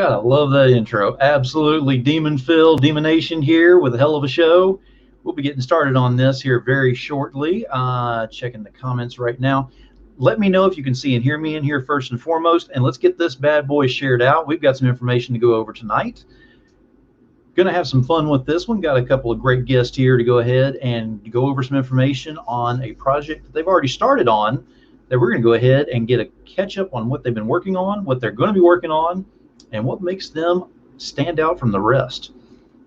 Gotta love that intro. Absolutely. Demon Phil, DemoNation here with a hell of a show. We'll be getting started on this here very shortly. Checking the comments right now. Let me know if you can see and hear me in here first and foremost, and let's get this bad boy shared out. We've got some information to go over tonight. Gonna have some fun with this one. Got a couple of great guests here to go ahead and go over some information on a project that they've already started on, that we're gonna go ahead and get a catch up on what they've been working on, what they're gonna be working on, and what makes them stand out from the rest.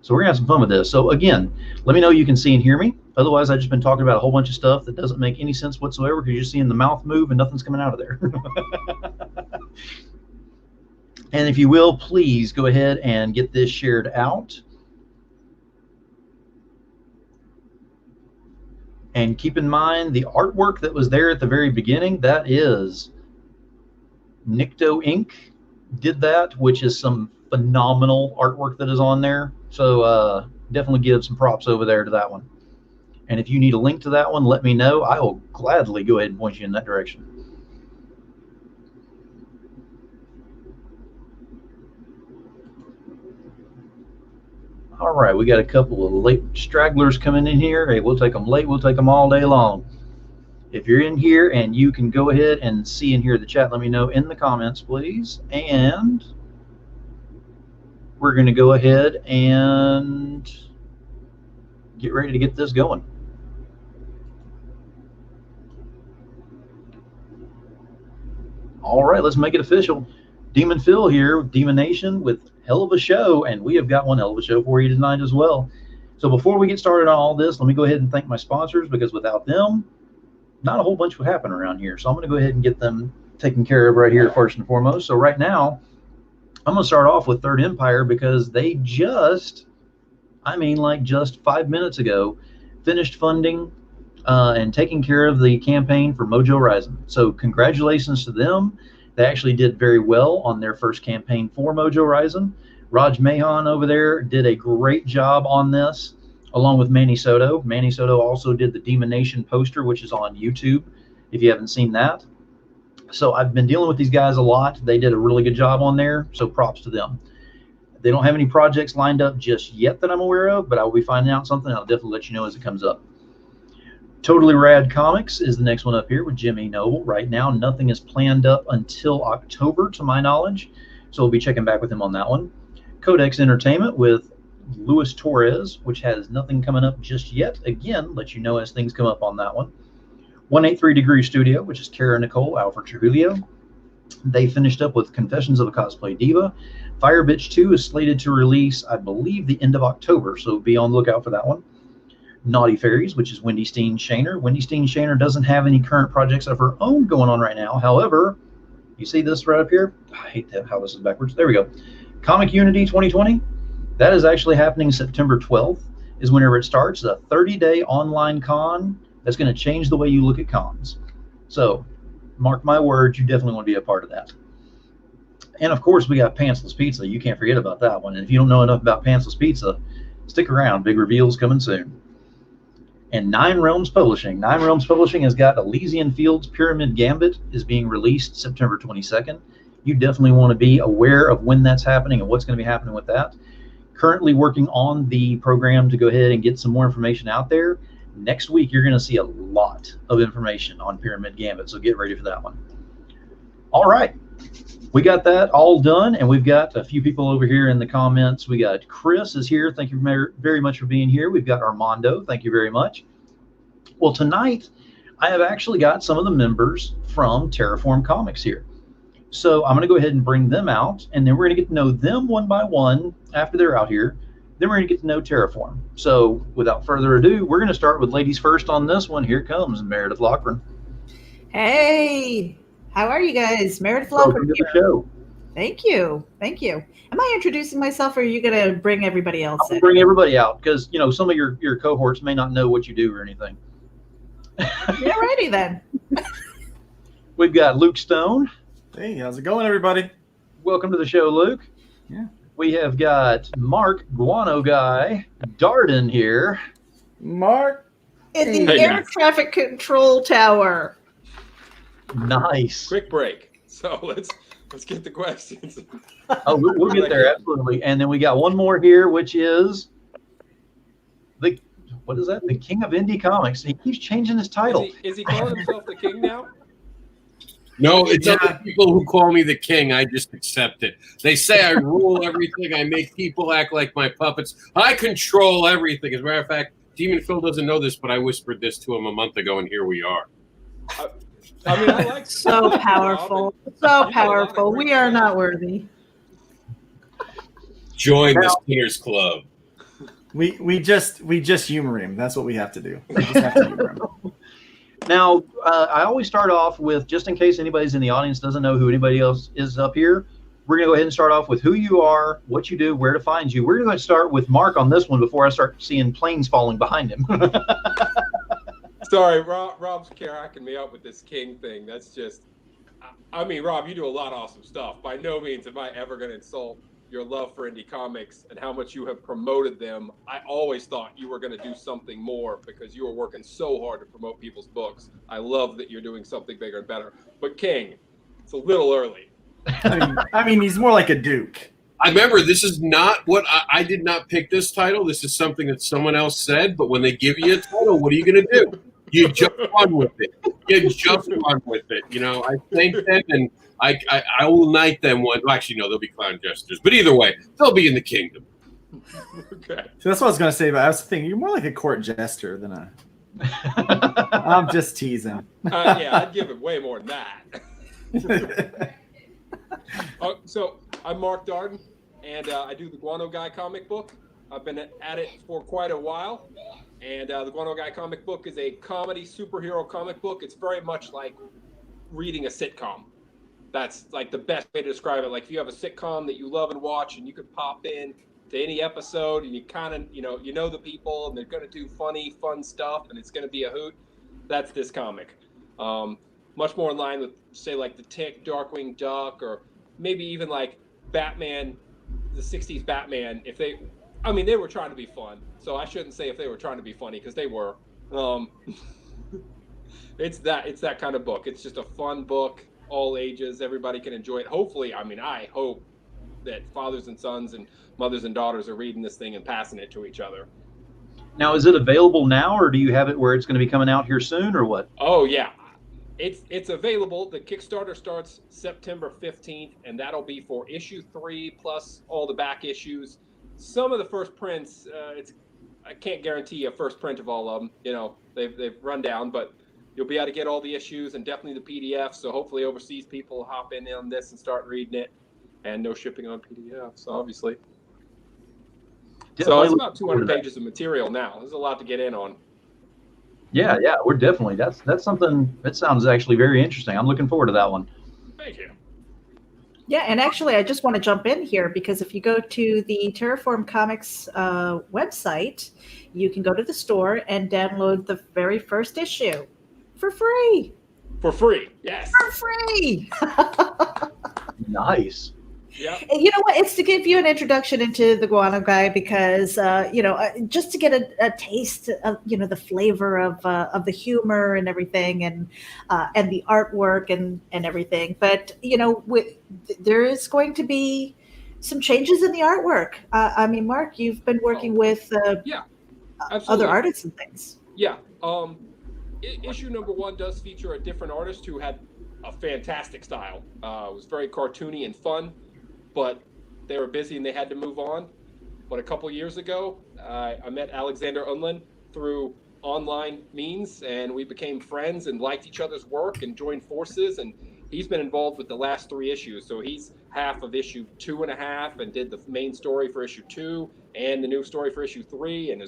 So we're gonna have some fun with this. So again, let me know you can see and hear me. Otherwise, I've just been talking about a whole bunch of stuff that doesn't make any sense whatsoever because you're just seeing the mouth move and nothing's coming out of there. And if you will, please go ahead and get this shared out. And keep in mind the artwork that was there at the very beginning, that is Nicto Inc. did that, which is some phenomenal artwork that is on there. So definitely give some props over there to that one. And if you need a link to that one, let me know. I will gladly go ahead and point you in that direction. All right, we got a couple of late stragglers coming in here. Hey, we'll take them late. We'll take them all day long. If you're in here and you can go ahead and see and hear the chat, let me know in the comments, please. And we're going to go ahead and get ready to get this going. All right, let's make it official. Demon Phil here with DemoNation with hell of a show, and we have got one hell of a show for you tonight as well. So before we get started on all this, let me go ahead and thank my sponsors, because without them, not a whole bunch would happen around here. So I'm going to go ahead and get them taken care of right here first and foremost. So right now, I'm going to start off with Third Empire, because they just 5 minutes ago, finished funding and taking care of the campaign for Mojo Rising. So congratulations to them. They actually did very well on their first campaign for Mojo Rising. Raj Mahan over there did a great job on this, along with Manny Soto. Manny Soto also did the DemoNation poster, which is on YouTube, if you haven't seen that. So I've been dealing with these guys a lot. They did a really good job on there, so props to them. They don't have any projects lined up just yet that I'm aware of, but I will be finding out something. I'll definitely let you know as it comes up. Totally Rad Comics is the next one up here with Jimmy Noble. Right now, nothing is planned up until October, to my knowledge, so we'll be checking back with him on that one. Codex Entertainment with Luis Torres, which has nothing coming up just yet. Again, let you know as things come up on that one. 183 Degree Studio, which is Kara Nicole, Alfred Trujillo. They finished up with Confessions of a Cosplay Diva. Fire Bitch 2 is slated to release, I believe, the end of October, so be on the lookout for that one. Naughty Fairies, which is Wendy Steen Shaner. Wendy Steen Shaner doesn't have any current projects of her own going on right now. However, you see this right up here? I hate that, how this is backwards. There we go. Comic Unity 2020. That is actually happening September 12th is whenever it starts. It's a 30-day online con that's going to change the way you look at cons. So mark my words, you definitely want to be a part of that. And of course, we got Pantsless Pizza. You can't forget about that one. And if you don't know enough about Pantsless Pizza, stick around. Big reveals coming soon. And Nine Realms Publishing. Nine Realms Publishing has got Elysian Fields Pyramid Gambit is being released September 22nd. You definitely want to be aware of when that's happening and what's going to be happening with that. Currently working on the program to go ahead and get some more information out there. Next week, you're going to see a lot of information on Pyramid Gambit, so get ready for that one. All right. We got that all done, and we've got a few people over here in the comments. We got Chris is here. Thank you very much for being here. We've got Armando. Thank you very much. Well, tonight, I have actually got some of the members from TerraForm Comics here. So I'm going to go ahead and bring them out, and then we're going to get to know them one by one after they're out here. Then we're going to get to know TerraForm. So without further ado, we're going to start with ladies first on this one. Here comes Meredith Loughran. Hey. How are you guys? Meredith Loughran. Welcome to the show. Thank you. Thank you. Am I introducing myself, or are you going to bring everybody else in? Bring everybody out, because, you know, some of your cohorts may not know what you do or anything. Yeah, righty then. We've got Luke Stone. Hey, how's it going, everybody? Welcome to the show, Luke. Yeah. We have got Mark Guano Guy Darden here. Mark. In the air traffic control tower. Nice. Quick break. So Let's get the questions. Oh, we'll get there, absolutely. And then we got one more here, which is what is that? The King of Indie Comics. He keeps changing his title. Is he calling himself the king now? No, it's other people who call me the king. I just accept it. They say I rule everything. I make people act like my puppets. I control everything. As a matter of fact, Demon Phil doesn't know this, but I whispered this to him a month ago, and here we are. I mean, I like So powerful. So powerful. We are not worthy. Join the Singers Club. We just humor him. That's what we have to do. We just have to humor him. Now, I always start off with, just in case anybody's in the audience doesn't know who anybody else is up here, we're going to go ahead and start off with who you are, what you do, where to find you. We're going to start with Mark on this one before I start seeing planes falling behind him. Sorry, Rob's cracking me up with this king thing. That's just, I mean, Rob, you do a lot of awesome stuff. By no means am I ever going to insult your love for indie comics and how much you have promoted them. I always thought you were going to do something more because you were working so hard to promote people's books. I love that you're doing something bigger and better. But King, it's a little early. I mean, he's more like a duke. I remember this is not what I did not pick this title. This is something that someone else said. But when they give you a title, what are you going to do? You just run with it. You just run with it. You know, I thank them and I will knight them one. Well, actually, no, they'll be clown jesters. But either way, they'll be in the kingdom. Okay. So that's what I was going to say. But I was thinking you're more like a court jester than a. I'm just teasing. Yeah, I'd give it way more than that. So I'm Mark Darden, and I do the Guano Guy comic book. I've been at it for quite a while, and the Guano Guy comic book is a comedy superhero comic book. It's very much like reading a sitcom. That's like the best way to describe it. Like if you have a sitcom that you love and watch, and you could pop in to any episode, and you kind of you know the people, and they're going to do funny, fun stuff, and it's going to be a hoot. That's this comic. Much more in line with, say, like The Tick, Darkwing Duck, or maybe even like Batman, the 60s Batman. They were trying to be fun. So I shouldn't say if they were trying to be funny, because they were. It's that kind of book. It's just a fun book, all ages. Everybody can enjoy it. Hopefully, I hope that fathers and sons and mothers and daughters are reading this thing and passing it to each other. Now, is it available now, or do you have it where it's going to be coming out here soon, or what? Oh, yeah. It's available. The Kickstarter starts September 15th, and that'll be for issue 3 plus all the back issues. Some of the first prints, I can't guarantee a first print of all of them. They've run down, but you'll be able to get all the issues and definitely the PDF. So hopefully overseas people will hop in on this and start reading it. And no shipping on PDFs, obviously. So it's about 200 pages of material now. There's a lot to get in on. Yeah, we're definitely. That's something that sounds actually very interesting. I'm looking forward to that one. Thank you. Yeah, and actually, I just want to jump in here because if you go to the TerraForm Comics website, you can go to the store and download the very first issue for free. For free, yes. For free. Nice. Yeah. You know what? It's to give you an introduction into the Guano Guy because, just to get a taste of, the flavor of the humor and everything and the artwork and everything. But, there is going to be some changes in the artwork. Mark, you've been working with other artists and things. Yeah. Issue number 1 does feature a different artist who had a fantastic style. It was very cartoony and fun. But they were busy and they had to move on. But a couple years ago, I met Alexander Unlin through online means, and we became friends and liked each other's work and joined forces. And he's been involved with the last 3 issues. So he's half of issue 2.5 and did the main story for issue 2 and the new story for issue 3, and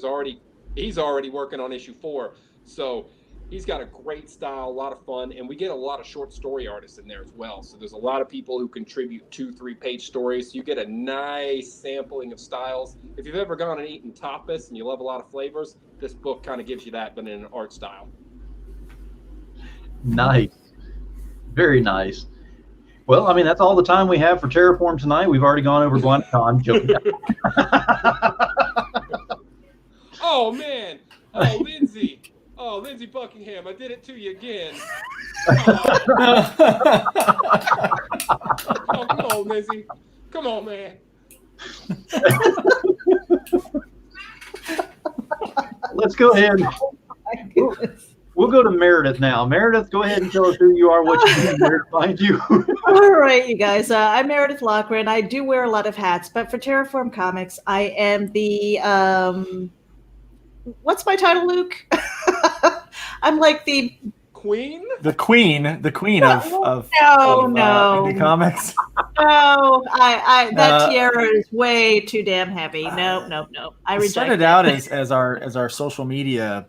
he's already working on issue 4. So he's got a great style, a lot of fun, and we get a lot of short story artists in there as well. So there's a lot of people who contribute 2-3 page stories. So you get a nice sampling of styles. If you've ever gone and eaten tapas and you love a lot of flavors, this book kind of gives you that, but in an art style. Nice. Very nice. Well, that's all the time we have for TerraForm tonight. We've already gone over GuanoCon. Joking. Oh, man. Oh, Lindsay. Oh, Lindsay Buckingham, I did it to you again. Oh, come on, Lizzie. Come on, man. Let's go ahead. Oh my goodness. We'll go to Meredith now. Meredith, go ahead and tell us who you are, what you do, where to find you. All right, you guys. I'm Meredith Loughran. I do wear a lot of hats, but for TerraForm Comics, I am the what's my title, Luke? I'm like the Queen? The queen of indie comics. No, that tiara is way too damn heavy. Nope. I reject started it. out as our social media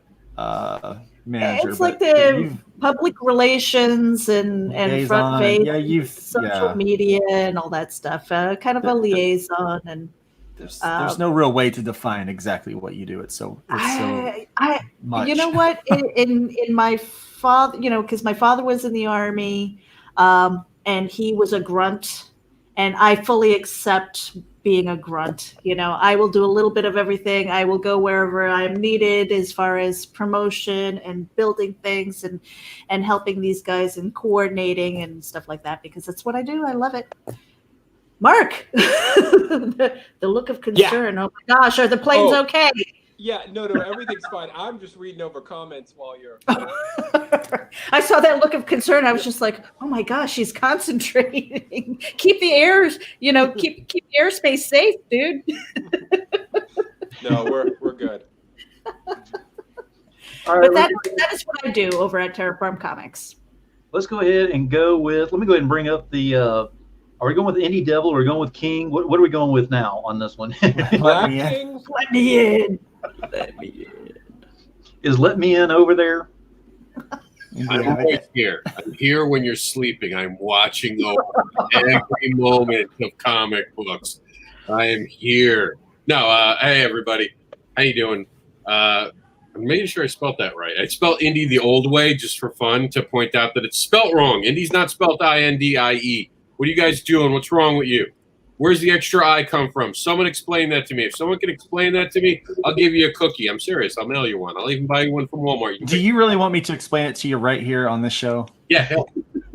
manager. It's like the public relations and front face, social media and all that stuff. Kind of a liaison, and there's no real way to define exactly what you do. It's so much. You know what? In my father, because my father was in the Army, and he was a grunt, and I fully accept being a grunt. I will do a little bit of everything. I will go wherever I'm needed as far as promotion and building things and helping these guys and coordinating and stuff like that, because that's what I do. I love it. Mark, the look of concern. Yeah. Oh my gosh, are the planes okay? Yeah, no, everything's fine. I'm just reading over comments while you're. I saw that look of concern. I was just like, oh my gosh, she's concentrating. Keep the air, keep the airspace safe, dude. No, we're good. All right, but that is what I do over at TerraForm Comics. Let's go ahead and go with. Let me go ahead and bring up the. Are we going with Indie Devil? Or are we going with King? What are we going with now on this one? Let me in. Let me in. Is Let Me In over there? I'm right here. I'm here when you're sleeping. I'm watching over every moment of comic books. I am here. No, hey everybody, how you doing? I'm making sure I spelled that right. I spelled Indie the old way just for fun to point out that it's spelt wrong. Indie's not spelled I-N-D-I-E. What are you guys doing? What's wrong with you? Where's the extra I come from? Someone explain that to me. If someone can explain that to me, I'll give you a cookie. I'm serious. I'll mail you one. I'll even buy you one from Walmart. Do you really want me to explain it to you right here on this show? Yeah, hell.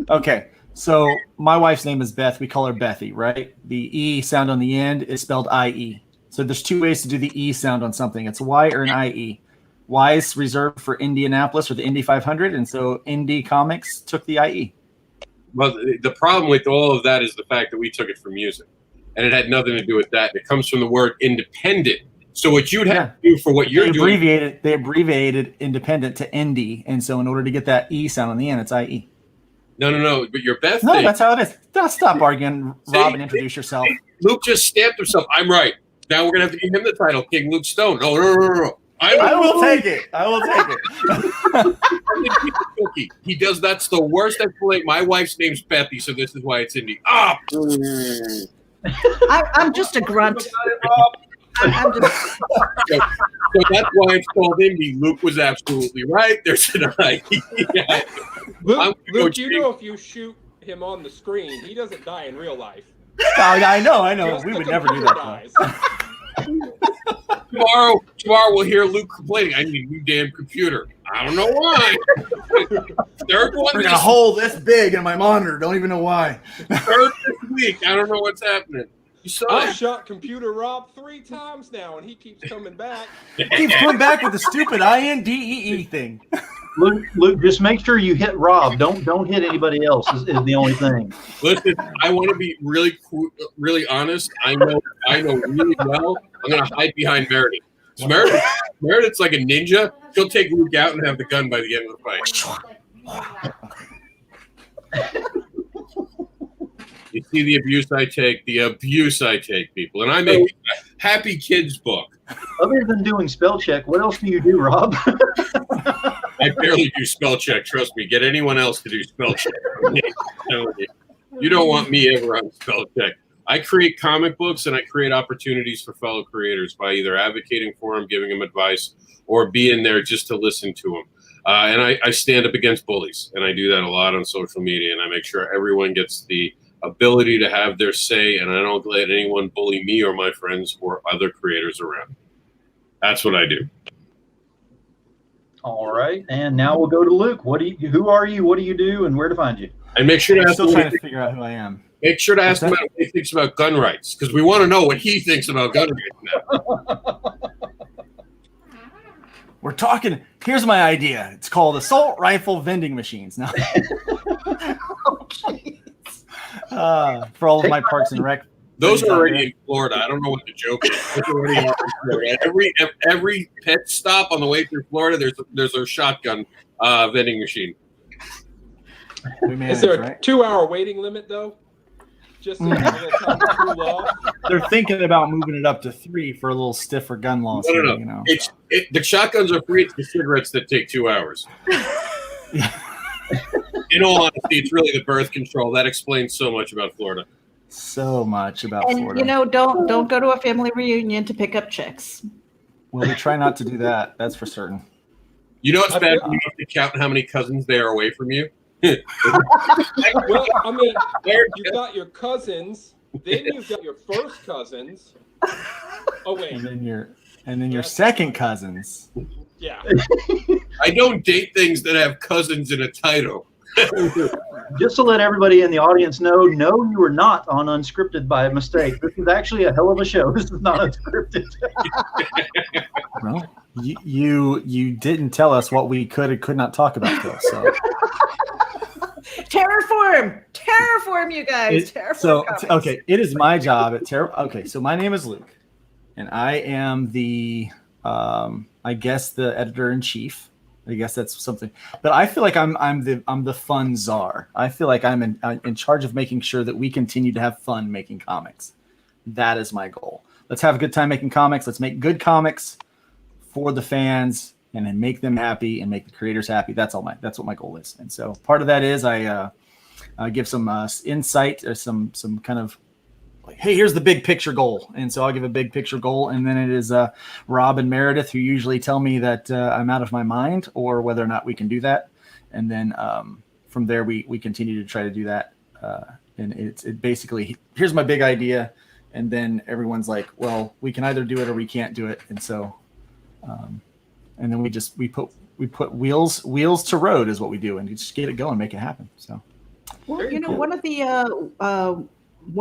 Okay. So my wife's name is Beth. We call her Bethy, right? The E sound on the end is spelled I-E. So there's two ways to do the E sound on something. It's Y or an I-E. Y is reserved for Indianapolis or the Indy 500, and so Indie Comics took the I-E. Well, the problem with all of that is the fact that we took it from music. And it had nothing to do with that. It comes from the word independent. So what you'd have to do for what you're doing. They abbreviated independent to indie. And so in order to get that E sound on the end, it's IE. No. But your Beth No, thing. that's how it is. Don't stop arguing, Rob, and introduce yourself. Luke just stamped himself. I'm right. Now we're going to have to give him the title, King Luke Stone. No. I will take it. He does. That's the worst explanation. My wife's name's Bethy, so this is why it's indie. I'm just a grunt. I'm just... So that's why it's called indie. Luke was absolutely right. There's an I. Yeah. Luke, if you shoot him on the screen, he doesn't die in real life. I know. We would never do that. Tomorrow we'll hear Luke complaining. I need a new damn computer. I don't know why. Third one. We're gonna hole this big in my monitor. Don't even know why. Third this week. I don't know what's happening. I've shot computer Rob 3 times now, and he keeps coming back. He keeps coming back with the stupid INDEE thing. Luke, just make sure you hit Rob. Don't hit anybody else. Is the only thing. Listen, I want to be really honest. I know really well. I'm gonna hide behind Meredith. So Meredith's like a ninja. She'll take Luke out and have the gun by the end of the fight. You see the abuse I take, people. And I make a happy kids book. Other than doing spell check, what else do you do, Rob? I barely do spell check. Trust me. Get anyone else to do spell check. You don't want me ever on spell check. I create comic books and I create opportunities for fellow creators by either advocating for them, giving them advice, or being there just to listen to them. And I stand up against bullies, and I do that a lot on social media, and I make sure everyone gets the ability to have their say, and I don't let anyone bully me or my friends or other creators around. That's what I do. All right, and now we'll go to Luke. Who are you? What do you do? And where to find you? And make sure to I'm ask still him trying what to he, figure out who I am. make sure to ask him What's what he thinks about gun rights, because we want to know what he thinks about gun rights now. We're talking. Here's my idea. It's called assault rifle vending machines. Now, for all of my Parks and Rec. Those friends are out already there. in Florida. I don't know what the joke is. Those already are in Florida. Every pet stop on the way through Florida, there's a shotgun vending machine. We manage, Is there a right? 2-hour waiting limit though? Just to have a little time to cool off. They're thinking about moving it up to 3 for a little stiffer gun laws. No. You know. The shotguns are free. It's the cigarettes that take 2 hours. In all honesty, it's really the birth control that explains so much about Florida. So much about And Florida. you know, don't go to a family reunion to pick up chicks. Well, we try not to do that. That's for certain. You know what's bad when you have to count how many cousins they are away from you? Well, I mean, you've got your cousins, then you've got your first cousins. Oh wait, And then your second cousins. yeah. I don't date things that have cousins in a title. Just to let everybody in the audience know, no, you were not on Unscripted by mistake. This is actually a hell of a show. This is not unscripted. Well, you didn't tell us what we could and could not talk about, though. So. Terraform, you guys. Terraform Comics. Okay, it is my job at Okay, so my name is Luke, and I am the, I guess the editor in chief. I guess that's something, but I feel like I'm the fun czar. I feel like I'm in charge of making sure that we continue to have fun making comics. That is my goal. Let's have a good time making comics. Let's make good comics for the fans, and then make them happy and make the creators happy. That's what my goal is. And so part of that is I give some insight or some kind of like, hey, here's the big picture goal. And so I'll give a big picture goal. And then it is Rob and Meredith who usually tell me that I'm out of my mind or whether or not we can do that. And then from there, we continue to try to do that. And it basically, here's my big idea. And then everyone's like, well, we can either do it or we can't do it. And so, and then we put wheels to road is what we do. And you just get it going, make it happen. So, Well, you know, one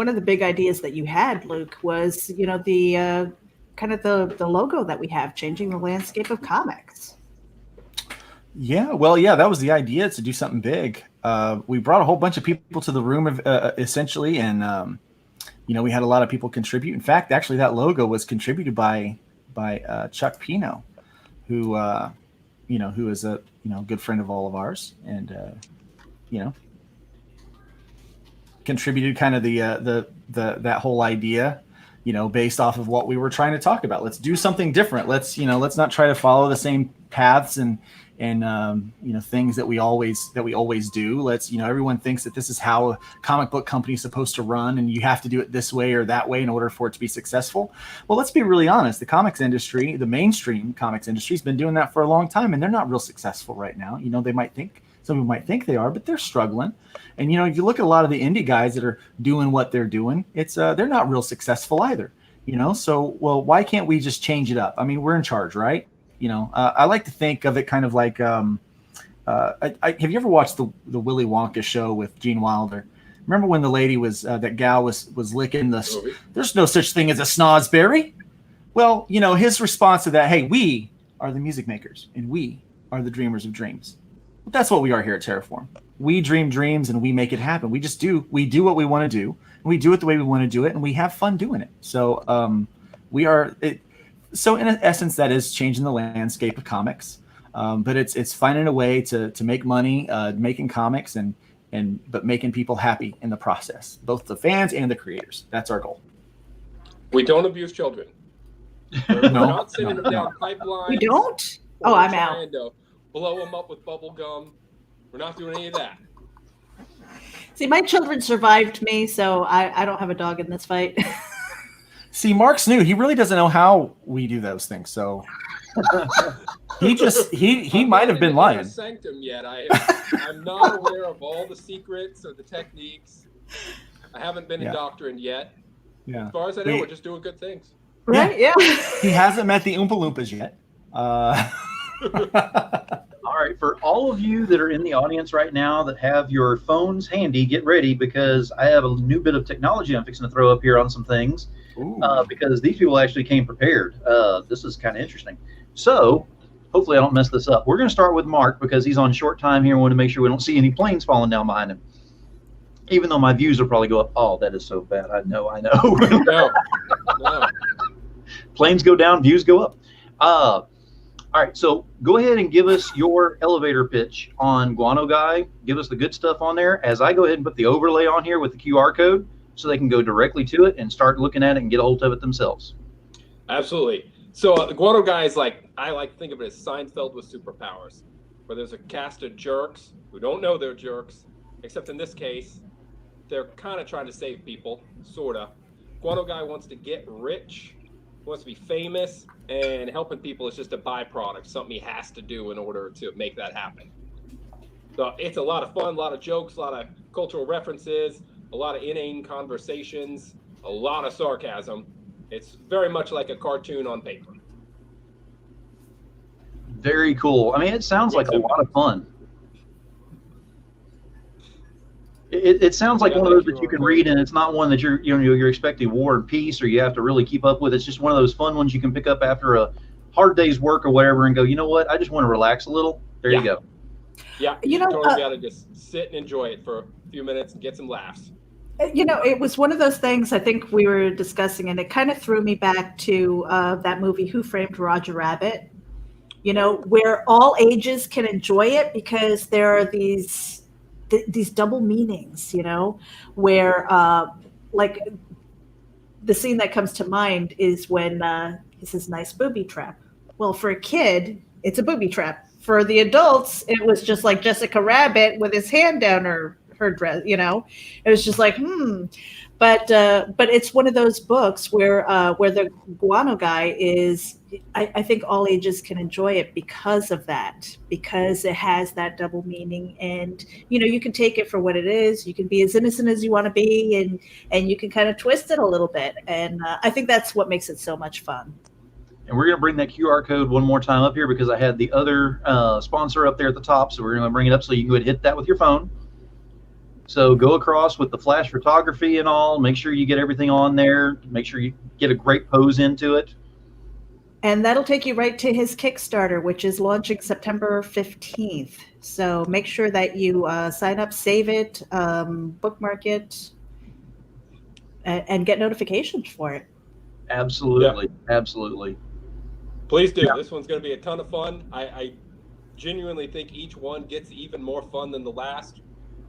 of the big ideas that you had, Luke, was, you know, the kind of the logo that we have, changing the landscape of comics. yeah, well, yeah, that was the idea, to do something big. We brought a whole bunch of people to the room, essentially, and we had a lot of people contribute. In fact, actually, that logo was contributed by Chuck Pino, who is a good friend of all of ours, and contributed kind of the that whole idea, based off of what we were trying to talk about. Let's do something different. Let's not try to follow the same paths and things that we always do. Let's, everyone thinks that this is how a comic book company is supposed to run, and you have to do it this way or that way in order for it to be successful. Well, let's be really honest. The comics industry, the mainstream comics industry, has been doing that for a long time, and they're not real successful right now. Some people might think they are, but they're struggling. And you look at a lot of the indie guys that are doing what they're doing. It's they're not real successful either. So well, why can't we just change it up? I mean, we're in charge, right? I like to think of it kind of like, have you ever watched the Willy Wonka show with Gene Wilder? Remember when the lady that gal was licking there's no such thing as a snozberry. Well, his response to that, hey, we are the music makers and we are the dreamers of dreams. But that's what we are here at TerraForm. We dream dreams and we make it happen. We do what we want to do, and we do it the way we want to do it, and we have fun doing it. So So in essence, that is changing the landscape of comics, but it's finding a way to make money, making comics, but making people happy in the process, both the fans and the creators. That's our goal. We don't abuse children. We're not sending them down pipelines. We don't? Oh, I'm out. Trying to blow them up with bubble gum. We're not doing any of that. See, my children survived me, so I don't have a dog in this fight. See, Mark's new. He really doesn't know how we do those things. So he might have been lying. Sanctum yet. I'm not aware of all the secrets or the techniques. I haven't been indoctrined yet. Yeah. As far as I know, we're just doing good things. Right? Yeah. He hasn't met the Oompa Loompas yet. All right. right, for all of you that are in the audience right now that have your phones handy, get ready because I have a new bit of technology I'm fixing to throw up here on some things because these people actually came prepared. This is kind of interesting. So hopefully I don't mess this up. We're going to start with Mark because he's on short time here. We want to make sure we don't see any planes falling down behind him. Even though my views will probably go up. Oh, that is so bad. I know. No. Planes go down, views go up. All right, so go ahead and give us your elevator pitch on Guano Guy. Give us the good stuff on there as I go ahead and put the overlay on here with the QR code so they can go directly to it and start looking at it and get a hold of it themselves. Absolutely. So the Guano Guy is I like to think of it as Seinfeld with superpowers, where there's a cast of jerks who don't know they're jerks, except in this case, they're kind of trying to save people, sort of. Guano Guy wants to get rich, wants to be famous, and helping people is just a byproduct, something he has to do in order to make that happen. So it's a lot of fun, a lot of jokes, a lot of cultural references, a lot of inane conversations, a lot of sarcasm. It's very much like a cartoon on paper. Very cool. I mean, it sounds like a lot of fun. It sounds like one of those that you can read, and it's not one that you're expecting war and peace, or you have to really keep up with. It's just one of those fun ones you can pick up after a hard day's work or whatever, and go, you know what? I just want to relax a little. There you go. Yeah, you totally got to just sit and enjoy it for a few minutes and get some laughs. It was one of those things I think we were discussing, and it kind of threw me back to that movie, Who Framed Roger Rabbit, where all ages can enjoy it because there are these double meanings, where like the scene that comes to mind is when he says, "Nice booby trap." Well, for a kid, it's a booby trap. For the adults, it was just like Jessica Rabbit with his hand down her dress, It was just like, But it's one of those books where the Guano Guy is, I think all ages can enjoy it because of that, because it has that double meaning, and you can take it for what it is. You can be as innocent as you want to be, and you can kind of twist it a little bit, and I think that's what makes it so much fun. And we're going to bring that QR code one more time up here because I had the other sponsor up there at the top, so we're going to bring it up so you can go ahead and hit that with your phone. So go across with the flash photography and all. Make sure you get everything on there. Make sure you get a great pose into it. And that'll take you right to his Kickstarter, which is launching September 15th. So make sure that you sign up, save it, bookmark it, and get notifications for it. Absolutely. Yeah. Absolutely. Please do. Yeah. This one's going to be a ton of fun. I genuinely think each one gets even more fun than the last.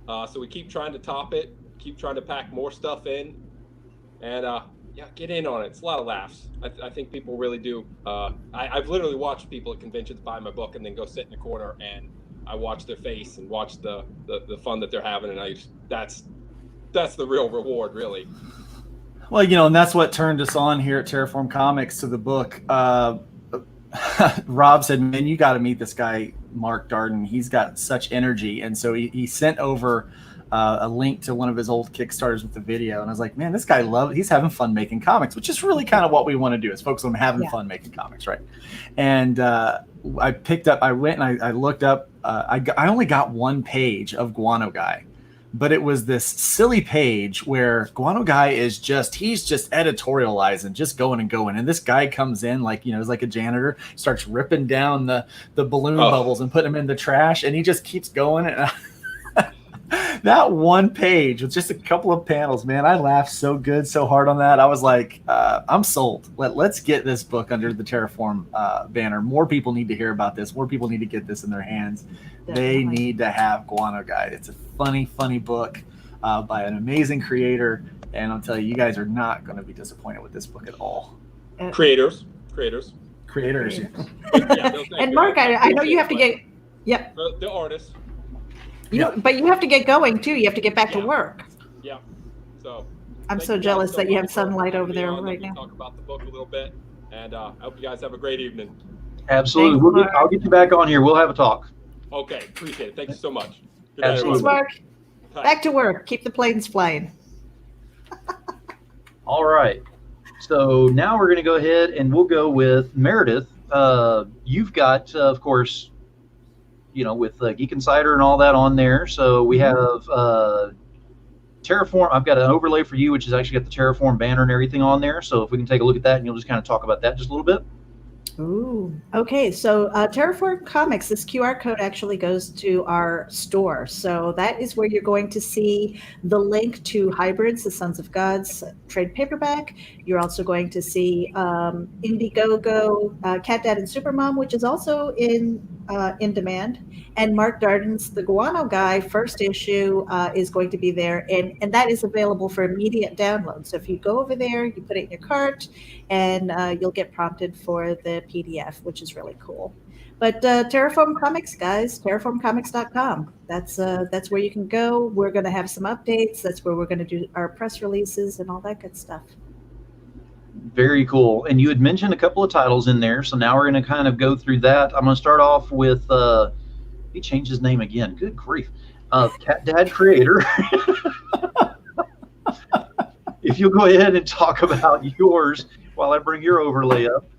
So we keep trying to top it, keep trying to pack more stuff in, and get in on it. It's a lot of laughs. I think people really do. I've literally watched people at conventions buy my book and then go sit in the corner, and I watch their face and watch the fun that they're having, and that's the real reward, really. Well, and that's what turned us on here at TerraForm Comics to the book. Rob said, "Man, you got to meet this guy, Mark Darden. He's got such energy." And so he sent over a link to one of his old Kickstarters with the video. And I was like, man, this guy he's having fun making comics, which is really kind of what we want to do is focus on having fun making comics, right? And I went and I looked up, I only got one page of Guano Guy. But it was this silly page where Guano Guy is he's just editorializing, just going and going. And this guy comes in he's like a janitor, starts ripping down the balloon bubbles and putting them in the trash. And he just keeps going. And that one page with just a couple of panels, man, I laughed so good, so hard on that. I was like, I'm sold. Let's get this book under the TerraForm banner. More people need to hear about this. More people need to get this in their hands. Definitely. They need to have Guano Guy. It's a funny book by an amazing creator. And I'll tell you, you guys are not going to be disappointed with this book at all. Creators. And Mark, I know you have to get, the artists. But you have to get going too. You have to get back to work. Yeah. So I'm so jealous that you have sunlight over there right now. Talk about the book a little bit, and I hope you guys have a great evening. Absolutely. I'll get you back on here. We'll have a talk. Okay. Appreciate it. Thank you so much. Good Absolutely. Thanks, Mark. Back to work. Keep the planes flying. All right. So now we're going to go ahead and we'll go with Meredith. You've got, of course, with Geek Insider and all that on there. So we have TerraForm. I've got an overlay for you, which has actually got the TerraForm banner and everything on there. So if we can take a look at that, and you'll just kind of talk about that just a little bit. Ooh, okay. So TerraForm Comics, this QR code actually goes to our store. So that is where you're going to see the link to Hybrids, the Sons of Gods trade paperback. You're also going to see Indiegogo, Cat Dad and Supermom, which is also in demand. And Mark Darden's The Guano Guy first issue is going to be there. And that is available for immediate download. So if you go over there, you put it in your cart, and you'll get prompted for the PDF, which is really cool. But TerraForm Comics, guys, TerraFormComics.com. That's where you can go. We're going to have some updates. That's where we're going to do our press releases and all that good stuff. Very cool. And you had mentioned a couple of titles in there, so now we're going to kind of go through that. I'm going to start off with, he changed his name again. Good grief. Cat Dad Creator. If you'll go ahead and talk about yours while I bring your overlay up.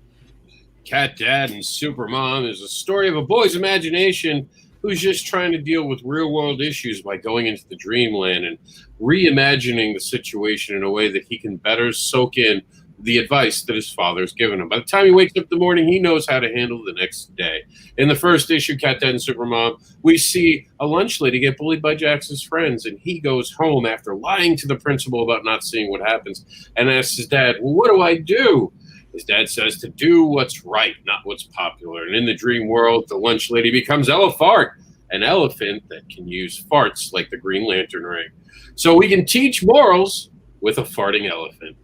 Cat Dad and Supermom is a story of a boy's imagination who's just trying to deal with real-world issues by going into the dreamland and reimagining the situation in a way that he can better soak in the advice that his father's given him. By the time he wakes up in the morning, he knows how to handle the next day. In the first issue, Cat Dad and Supermom, we see a lunch lady get bullied by Jax's friends, and he goes home after lying to the principal about not seeing what happens and asks his dad, well, what do I do? His dad says to do what's right, not what's popular. And in the dream world, the lunch lady becomes Elefart, an elephant that can use farts like the Green Lantern ring. So we can teach morals with a farting elephant.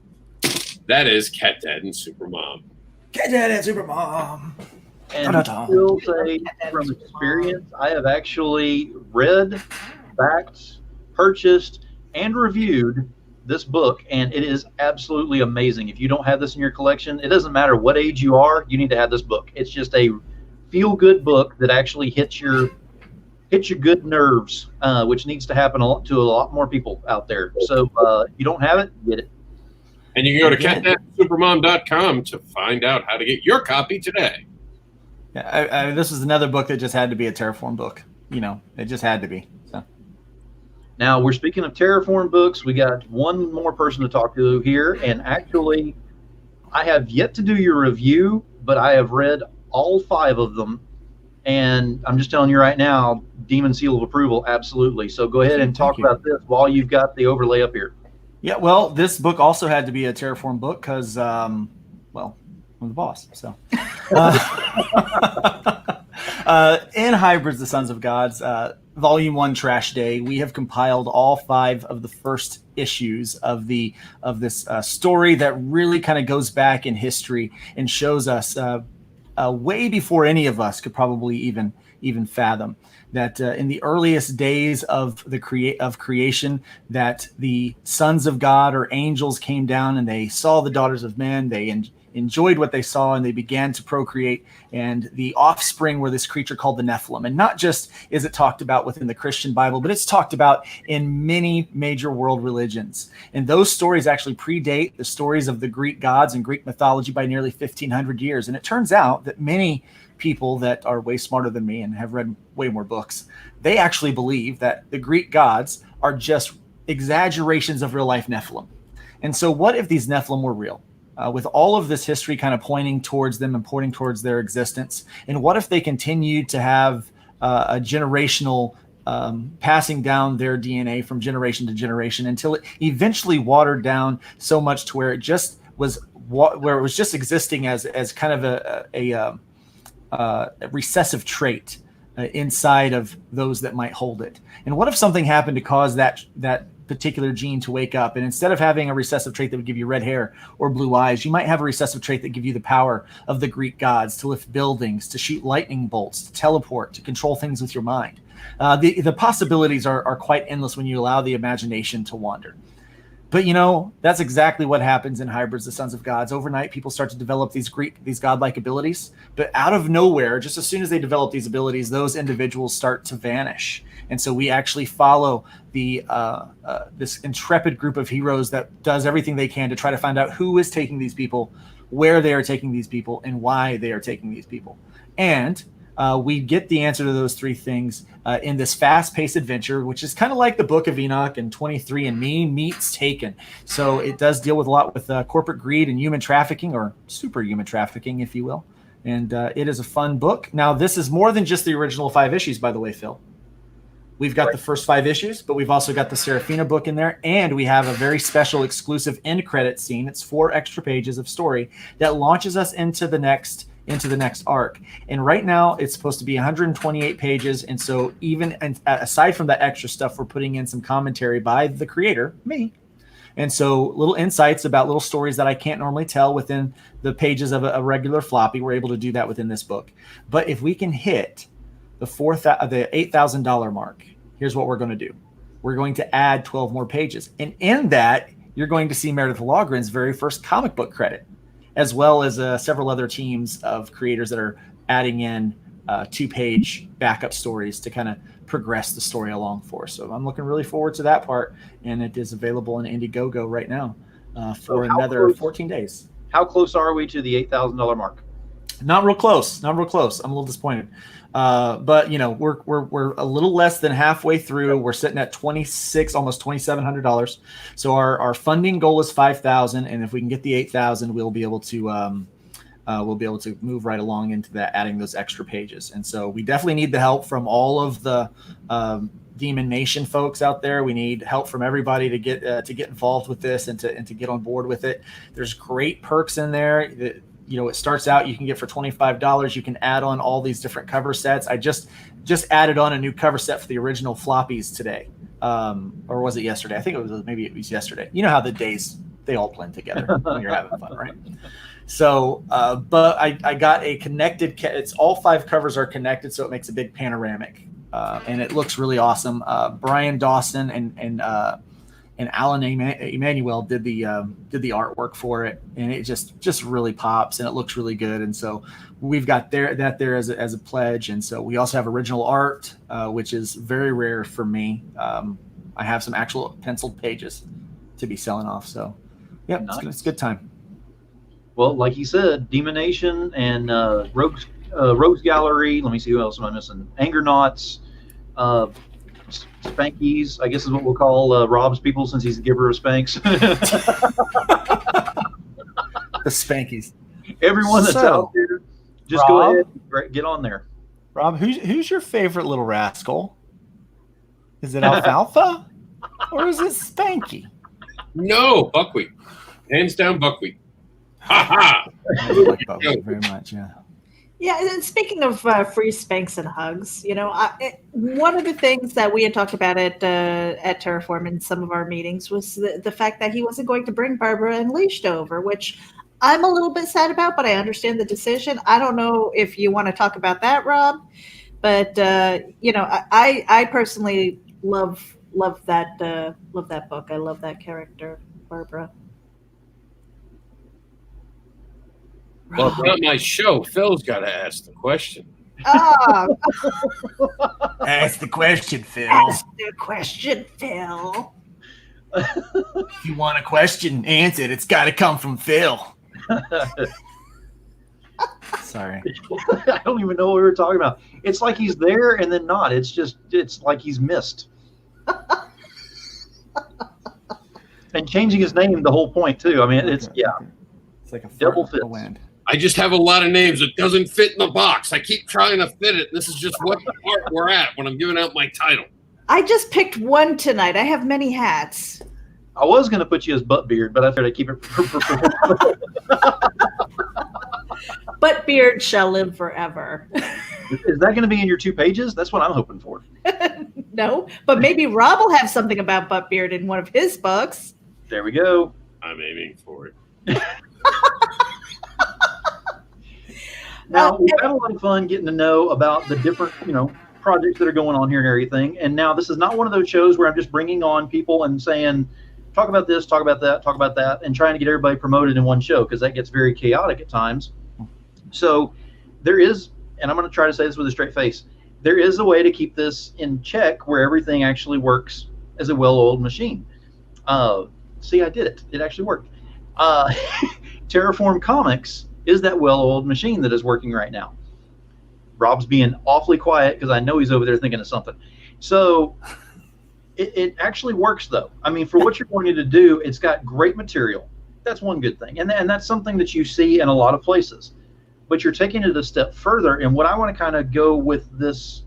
That is Cat Dad and Supermom. Cat Dad and Supermom. And I will say from experience, I have actually read, backed, purchased, and reviewed this book, and it is absolutely amazing. If you don't have this in your collection, it doesn't matter what age you are, you need to have this book. It's just a feel-good book that actually hits your good nerves, which needs to happen to a lot more people out there. So if you don't have it, get it. And you can go to catdadsupermom.com to find out how to get your copy today. Yeah, this is another book that just had to be a TerraForm book. It just had to be. So. Now, we're speaking of TerraForm books. We got one more person to talk to here. And actually, I have yet to do your review, but I have read all 5 of them. And I'm just telling you right now, Demon Seal of Approval, absolutely. So go ahead and talk about this while you've got the overlay up here. Yeah, well, this book also had to be a TerraForm book because, I'm the boss. So, in Hybrids, the Sons of Gods, Volume 1, Trash Day, we have compiled all 5 of the first issues of this story that really kind of goes back in history and shows us way before any of us could probably even fathom that in the earliest days of creation, that the sons of God or angels came down and they saw the daughters of men. They enjoyed what they saw and they began to procreate. And the offspring were this creature called the Nephilim. And not just is it talked about within the Christian Bible, but it's talked about in many major world religions. And those stories actually predate the stories of the Greek gods and Greek mythology by nearly 1,500 years. And it turns out that many people that are way smarter than me and have read way more books, they actually believe that the Greek gods are just exaggerations of real life Nephilim. And so what if these Nephilim were real? With all of this history kind of pointing towards them and pointing towards their existence. And what if they continued to have a generational passing down their DNA from generation to generation until it eventually watered down so much to where it just was just existing as kind of a recessive trait inside of those that might hold it. And what if something happened to cause that particular gene to wake up, and instead of having a recessive trait that would give you red hair or blue eyes, you might have a recessive trait that give you the power of the Greek gods to lift buildings, to shoot lightning bolts, to teleport, to control things with your mind. The possibilities are quite endless when you allow the imagination to wander. But that's exactly what happens in Hybrids, the Sons of Gods. Overnight, people start to develop these godlike abilities, but out of nowhere, just as soon as they develop these abilities, those individuals start to vanish. And so we actually follow this intrepid group of heroes that does everything they can to try to find out who is taking these people, where they are taking these people, and why they are taking these people. And we get the answer to those three things in this fast-paced adventure, which is kind of like the Book of Enoch and 23andMe meets Taken. So it does deal with a lot with corporate greed and human trafficking, or superhuman trafficking, if you will. And it is a fun book. Now, this is more than just the original 5 issues, by the way, Phil. We've got the first 5 issues, but we've also got the Serafina book in there, and we have a very special exclusive end credit scene. It's 4 extra pages of story that launches us into the next arc. And right now, it's supposed to be 128 pages, and so aside from that extra stuff, we're putting in some commentary by the creator, me. And so little insights about little stories that I can't normally tell within the pages of a regular floppy. We're able to do that within this book. But if we can hit the $8,000 mark, here's what we're going to do. We're going to add 12 more pages. And in that, you're going to see Meredith Loughran's very first comic book credit, as well as several other teams of creators that are adding in 2-page backup stories to kind of progress the story along for us. So I'm looking really forward to that part, and it is available in Indiegogo right now for another 14 days. How close are we to the $8,000 mark? Not real close. I'm a little disappointed. But we're a little less than halfway through. We're sitting at almost $2,700. So our funding goal is $5,000, and if we can get the $8,000, we'll be able to move right along into that, adding those extra pages. And so we definitely need the help from all of the DemoNation folks out there. We need help from everybody to get involved with this and to get on board with it. There's great perks in there. It starts out, you can get for $25. You can add on all these different cover sets. I just added on a new cover set for the original floppies today. Or was it yesterday? I think it was yesterday. You know how the days, they all blend together when you're having fun, right? So, but I got a connected, it's all 5 covers are connected. So it makes a big panoramic and it looks really awesome. Brian Dawson and Alan Emanuel did the artwork for it, and it just really pops and it looks really good. And so we've got that there as a pledge. And so we also have original art, which is very rare for me. I have some actual penciled pages to be selling off. So yeah, nice. It's a good time. Well, like you said, DemoNation and Rogues Gallery. Let me see, who else am I missing? Angernauts, Spankies, I guess is what we'll call Rob's people, since he's the giver of spanks. The Spankies. Everyone that's out there, just Rob, go ahead and get on there. Rob, who's your favorite little rascal? Is it Alfalfa or is it Spanky? No, Buckwheat. Hands down, Buckwheat. Ha ha! I like Buckwheat very much, yeah. Yeah, and speaking of free spanks and hugs, one of the things that we had talked about at TerraForm in some of our meetings was the fact that he wasn't going to bring Barbara and Leashed over, which I'm a little bit sad about, but I understand the decision. I don't know if you want to talk about that, Rob, but I personally love that book. I love that character, Barbara. Well, it's not my show. Phil's got to ask the question. Ask the question, Phil. Ask the question, Phil. If you want a question answered, it's got to come from Phil. Sorry. I don't even know what we were talking about. It's like he's there and then not. It's like he's missed. And changing his name, the whole point, too. I mean, it's like a double fit. I just have a lot of names. It doesn't fit in the box. I keep trying to fit it. This is just what part we're at when I'm giving out my title. I just picked one tonight. I have many hats. I was going to put you as Buttbeard, but I thought I'd keep it. Buttbeard shall live forever. Is that going to be in your 2 pages? That's what I'm hoping for. No, but maybe Rob will have something about Buttbeard in one of his books. There we go. I'm aiming for it. Now, we've had a lot of fun getting to know about the different, projects that are going on here and everything. And now this is not one of those shows where I'm just bringing on people and saying, talk about this, talk about that, talk about that, and trying to get everybody promoted in one show, because that gets very chaotic at times. So there is, and I'm going to try to say this with a straight face, there is a way to keep this in check where everything actually works as a well-oiled machine. See, I did it. It actually worked. TerraForm Comics is that well-oiled machine that is working right now. Rob's being awfully quiet because I know he's over there thinking of something. So it actually works, though. I mean, for what you're going to do, it's got great material. That's one good thing. And that's something that you see in a lot of places. But you're taking it a step further. And what I want to kind of go with this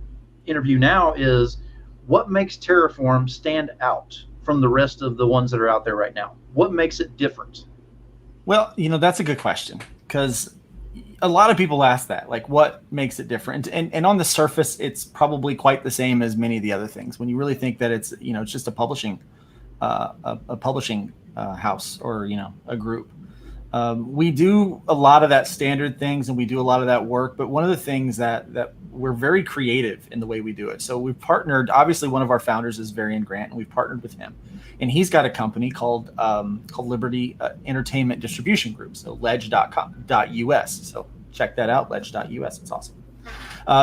interview now is what makes TerraForm stand out from the rest of the ones that are out there right now? What makes it different? Well, that's a good question, because a lot of people ask that, like, what makes it different? And on the surface, it's probably quite the same as many of the other things. When you really think that it's, it's just a publishing house, or, a group. We do a lot of that standard things, and we do a lot of that work. But one of the things that we're very creative in the way we do it. So we've partnered. Obviously, one of our founders is Varian Grant, and we've partnered with him. And he's got a company called Liberty Entertainment Distribution Group. So ledge.us. So check that out, ledge.us. It's awesome.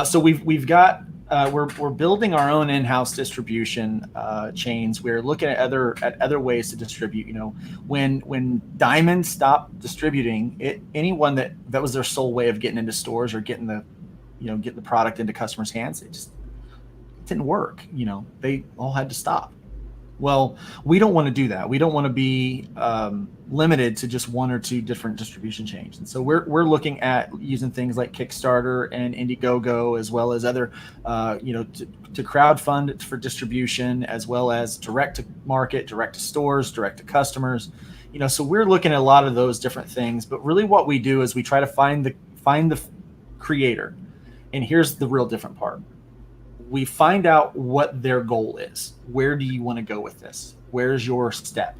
So we've got. We're building our own in-house distribution chains. We're looking at other ways to distribute. When Diamond stopped distributing it, anyone that was their sole way of getting into stores or getting the product into customers' hands, it didn't work. They all had to stop. Well, we don't want to do that. We don't want to be limited to just one or two different distribution chains. And so we're looking at using things like Kickstarter and Indiegogo, as well as other, to crowdfund for distribution, as well as direct to market, direct to stores, direct to customers. So we're looking at a lot of those different things. But really, what we do is we try to find the creator. And here's the real different part. We find out what their goal is. Where do you want to go with this? Where's your step?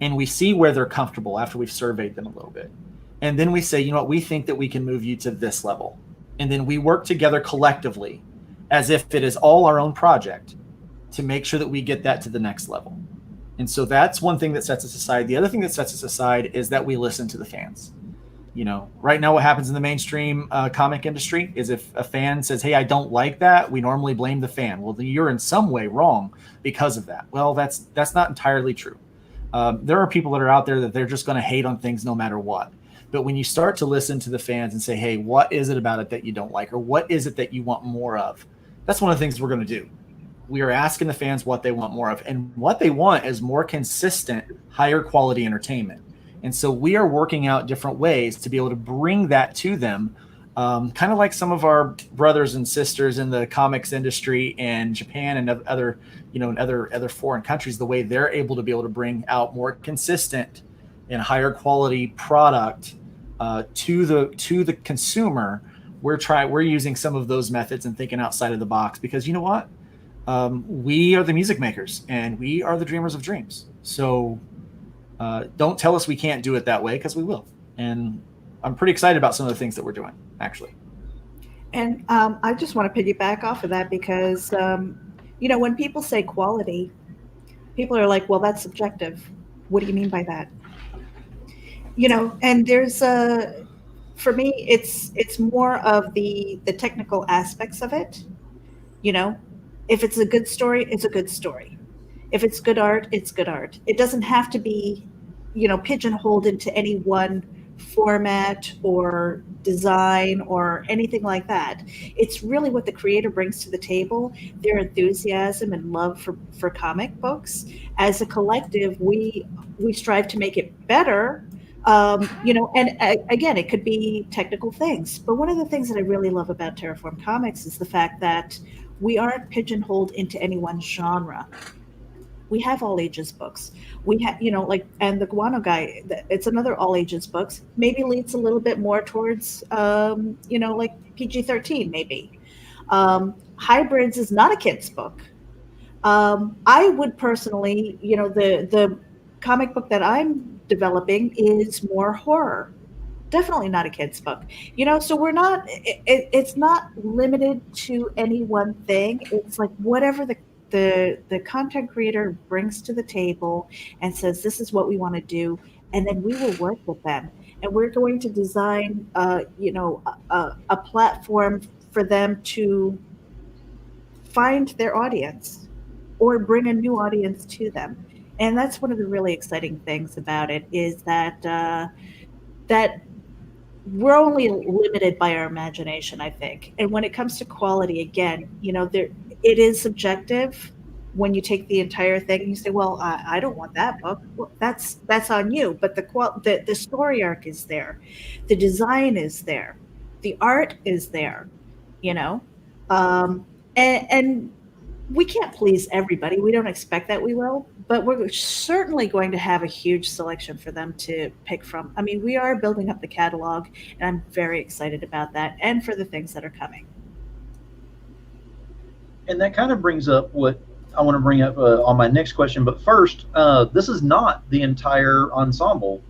And we see where they're comfortable after we've surveyed them a little bit. And then we say, we think that we can move you to this level. And then we work together collectively as if it is all our own project to make sure that we get that to the next level. And so that's one thing that sets us aside. The other thing that sets us aside is that we listen to the fans. Right now what happens in the mainstream comic industry is if a fan says, hey, I don't like that, we normally blame the fan. Well, you're in some way wrong because of that. Well, that's not entirely true. There are people that are out there that they're just going to hate on things no matter what. But when you start to listen to the fans and say, hey, what is it about it that you don't like? Or what is it that you want more of? That's one of the things we're going to do. We are asking the fans what they want more of. And what they want is more consistent, higher quality entertainment. And so we are working out different ways to be able to bring that to them, kind of like some of our brothers and sisters in the comics industry and Japan and other foreign countries, the way they're able to bring out more consistent and higher quality product to the consumer. We're using some of those methods and thinking outside of the box, because you know what? We are the music makers and we are the dreamers of dreams. So don't tell us we can't do it that way, because we will. And I'm pretty excited about some of the things that we're doing, actually. And I just want to piggyback off of that, because, when people say quality, people are like, well, that's subjective. What do you mean by that? And there's for me, it's more of the technical aspects of it. If it's a good story, it's a good story. If it's good art, it's good art. It doesn't have to be, pigeonholed into any one format or design or anything like that. It's really what the creator brings to the table, their enthusiasm and love for comic books. As a collective, we strive to make it better. And again, it could be technical things. But one of the things that I really love about TerraForm Comics is the fact that we aren't pigeonholed into any one genre. We have all ages books. We have, and the Guano Guy, it's another all ages books. Maybe leads a little bit more towards, like PG-13, maybe. Hybrids is not a kid's book. I would personally, the comic book that I'm developing is more horror. Definitely not a kid's book. So we're not, it's not limited to any one thing. It's like whatever the content creator brings to the table and says, this is what we want to do. And then we will work with them. And we're going to design, a platform for them to find their audience or bring a new audience to them. And that's one of the really exciting things about it, is that we're only limited by our imagination, I think. And when it comes to quality, again, it is subjective. When you take the entire thing and you say, well, I don't want that book. Well, that's on you. But the story arc is there. The design is there. The art is there, you know? Um, and we can't please everybody. We don't expect that we will, but we're certainly going to have a huge selection for them to pick from. I mean, we are building up the catalog, and I'm very excited about that and for the things that are coming. And that kind of brings up what I want to bring up on my next question. But first, this is not the entire ensemble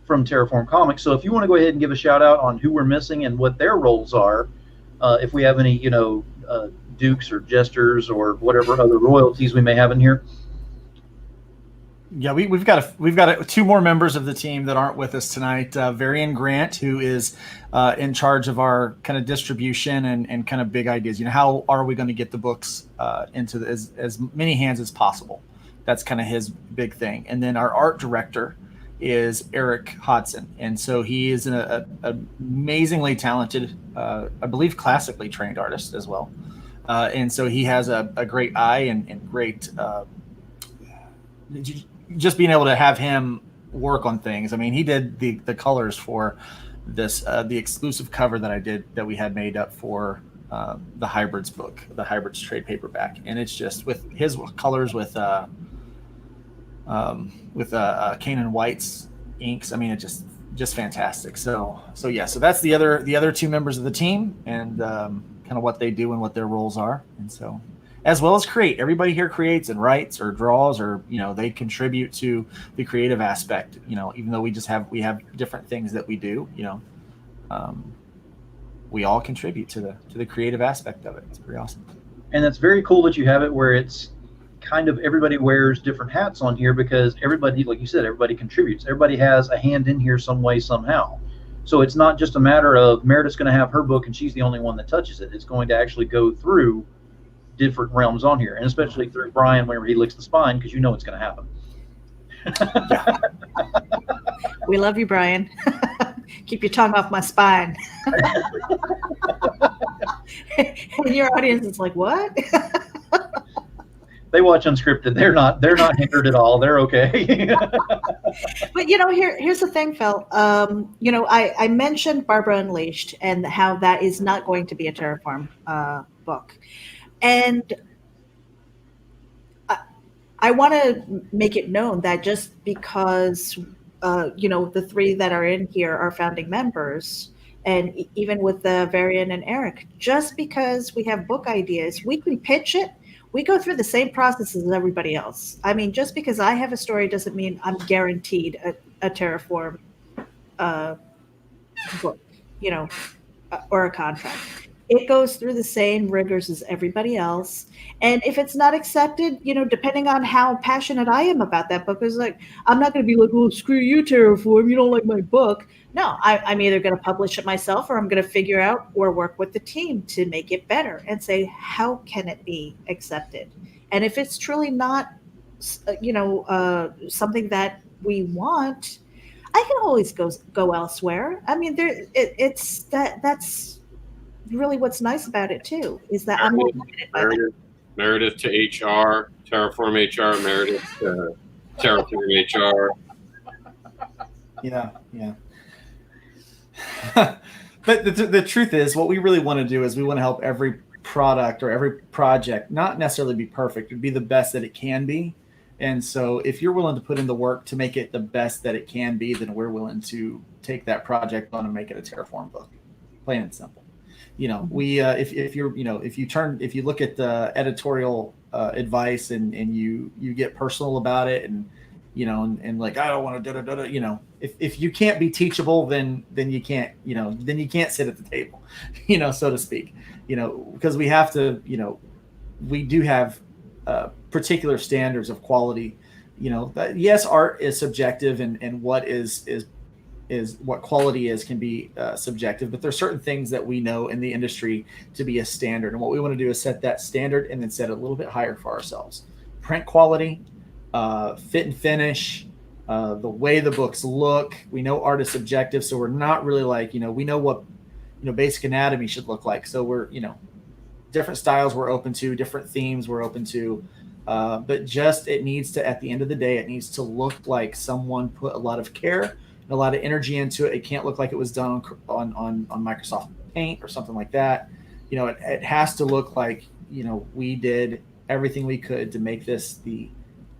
from TerraForm Comics. So if you want to go ahead and give a shout out on who we're missing and what their roles are, if we have any, dukes or jesters or whatever other royalties we may have in here. Yeah, we've got two more members of the team that aren't with us tonight. Varian Grant, who is in charge of our kind of distribution and kind of big ideas. How are we going to get the books into as many hands as possible? That's kind of his big thing. And then our art director is Eric Hodson, and so he is an amazingly talented, I believe, classically trained artist as well. And so he has a great eye and great. Just being able to have him work on things. I mean, he did the colors for this, the exclusive cover that we had made up for the Hybrids book, the Hybrids trade paperback. And it's just with his colors with Kanan White's inks. I mean, it just fantastic. So that's the other two members of the team and kind of what they do and what their roles are. And so, as well as create. Everybody here creates and writes or draws or, they contribute to the creative aspect, even though we have different things that we do, we all contribute to the creative aspect of it. It's pretty awesome. And that's very cool that you have it where it's kind of everybody wears different hats on here because everybody, like you said, everybody contributes. Everybody has a hand in here some way, somehow. So it's not just a matter of Meredith's going to have her book and she's the only one that touches it. It's going to actually go through different realms on here, and especially through Brian whenever he licks the spine, because it's going to happen. We love you, Brian. Keep your tongue off my spine. And your audience is like, what? They watch unscripted. They're not hindered at all. They're okay. But here's the thing, Phil. I mentioned Barbara Unleashed and how that is not going to be a TerraForm book. And I want to make it known that just because, the three that are in here are founding members, and even with Varian and Eric, just because we have book ideas, we can pitch it. We go through the same process as everybody else. I mean, just because I have a story doesn't mean I'm guaranteed a TerraForm book, or a contract. It goes through the same rigors as everybody else. And if it's not accepted, depending on how passionate I am about that book, is like, I'm not going to be like, well, screw you, TerraForm, you don't like my book. No, I'm either going to publish it myself or I'm going to figure out or work with the team to make it better and say, how can it be accepted? And if it's truly not, something that we want, I can always go elsewhere. I mean, that's really what's nice about it too, is that I'm not limited by that. Meredith to HR, TerraForm HR, Meredith to TerraForm HR. Yeah. But the truth is, what we really want to do is we want to help every product or every project not necessarily be perfect, but be the best that it can be. And so if you're willing to put in the work to make it the best that it can be, then we're willing to take that project on and make it a TerraForm book, plain and simple. We if you look at the editorial advice and you get personal about it and and like, I don't want to if you can't be teachable, then you can't sit at the table, so to speak, because we have to, we do have particular standards of quality, that, yes, art is subjective and what is what quality can be subjective, but there's certain things that we know in the industry to be a standard. And what we want to do is set that standard and then set it a little bit higher for ourselves. Print quality, fit and finish, the way the books look. We know artists' objectives, so we're not really like, we know what, basic anatomy should look like. So we're, different styles we're open to, different themes we're open to. But just, it needs to, at the end of the day, it needs to look like someone put a lot of care and a lot of energy into it. It can't look like it was done on Microsoft Paint or something like that. It has to look like, we did everything we could to make this the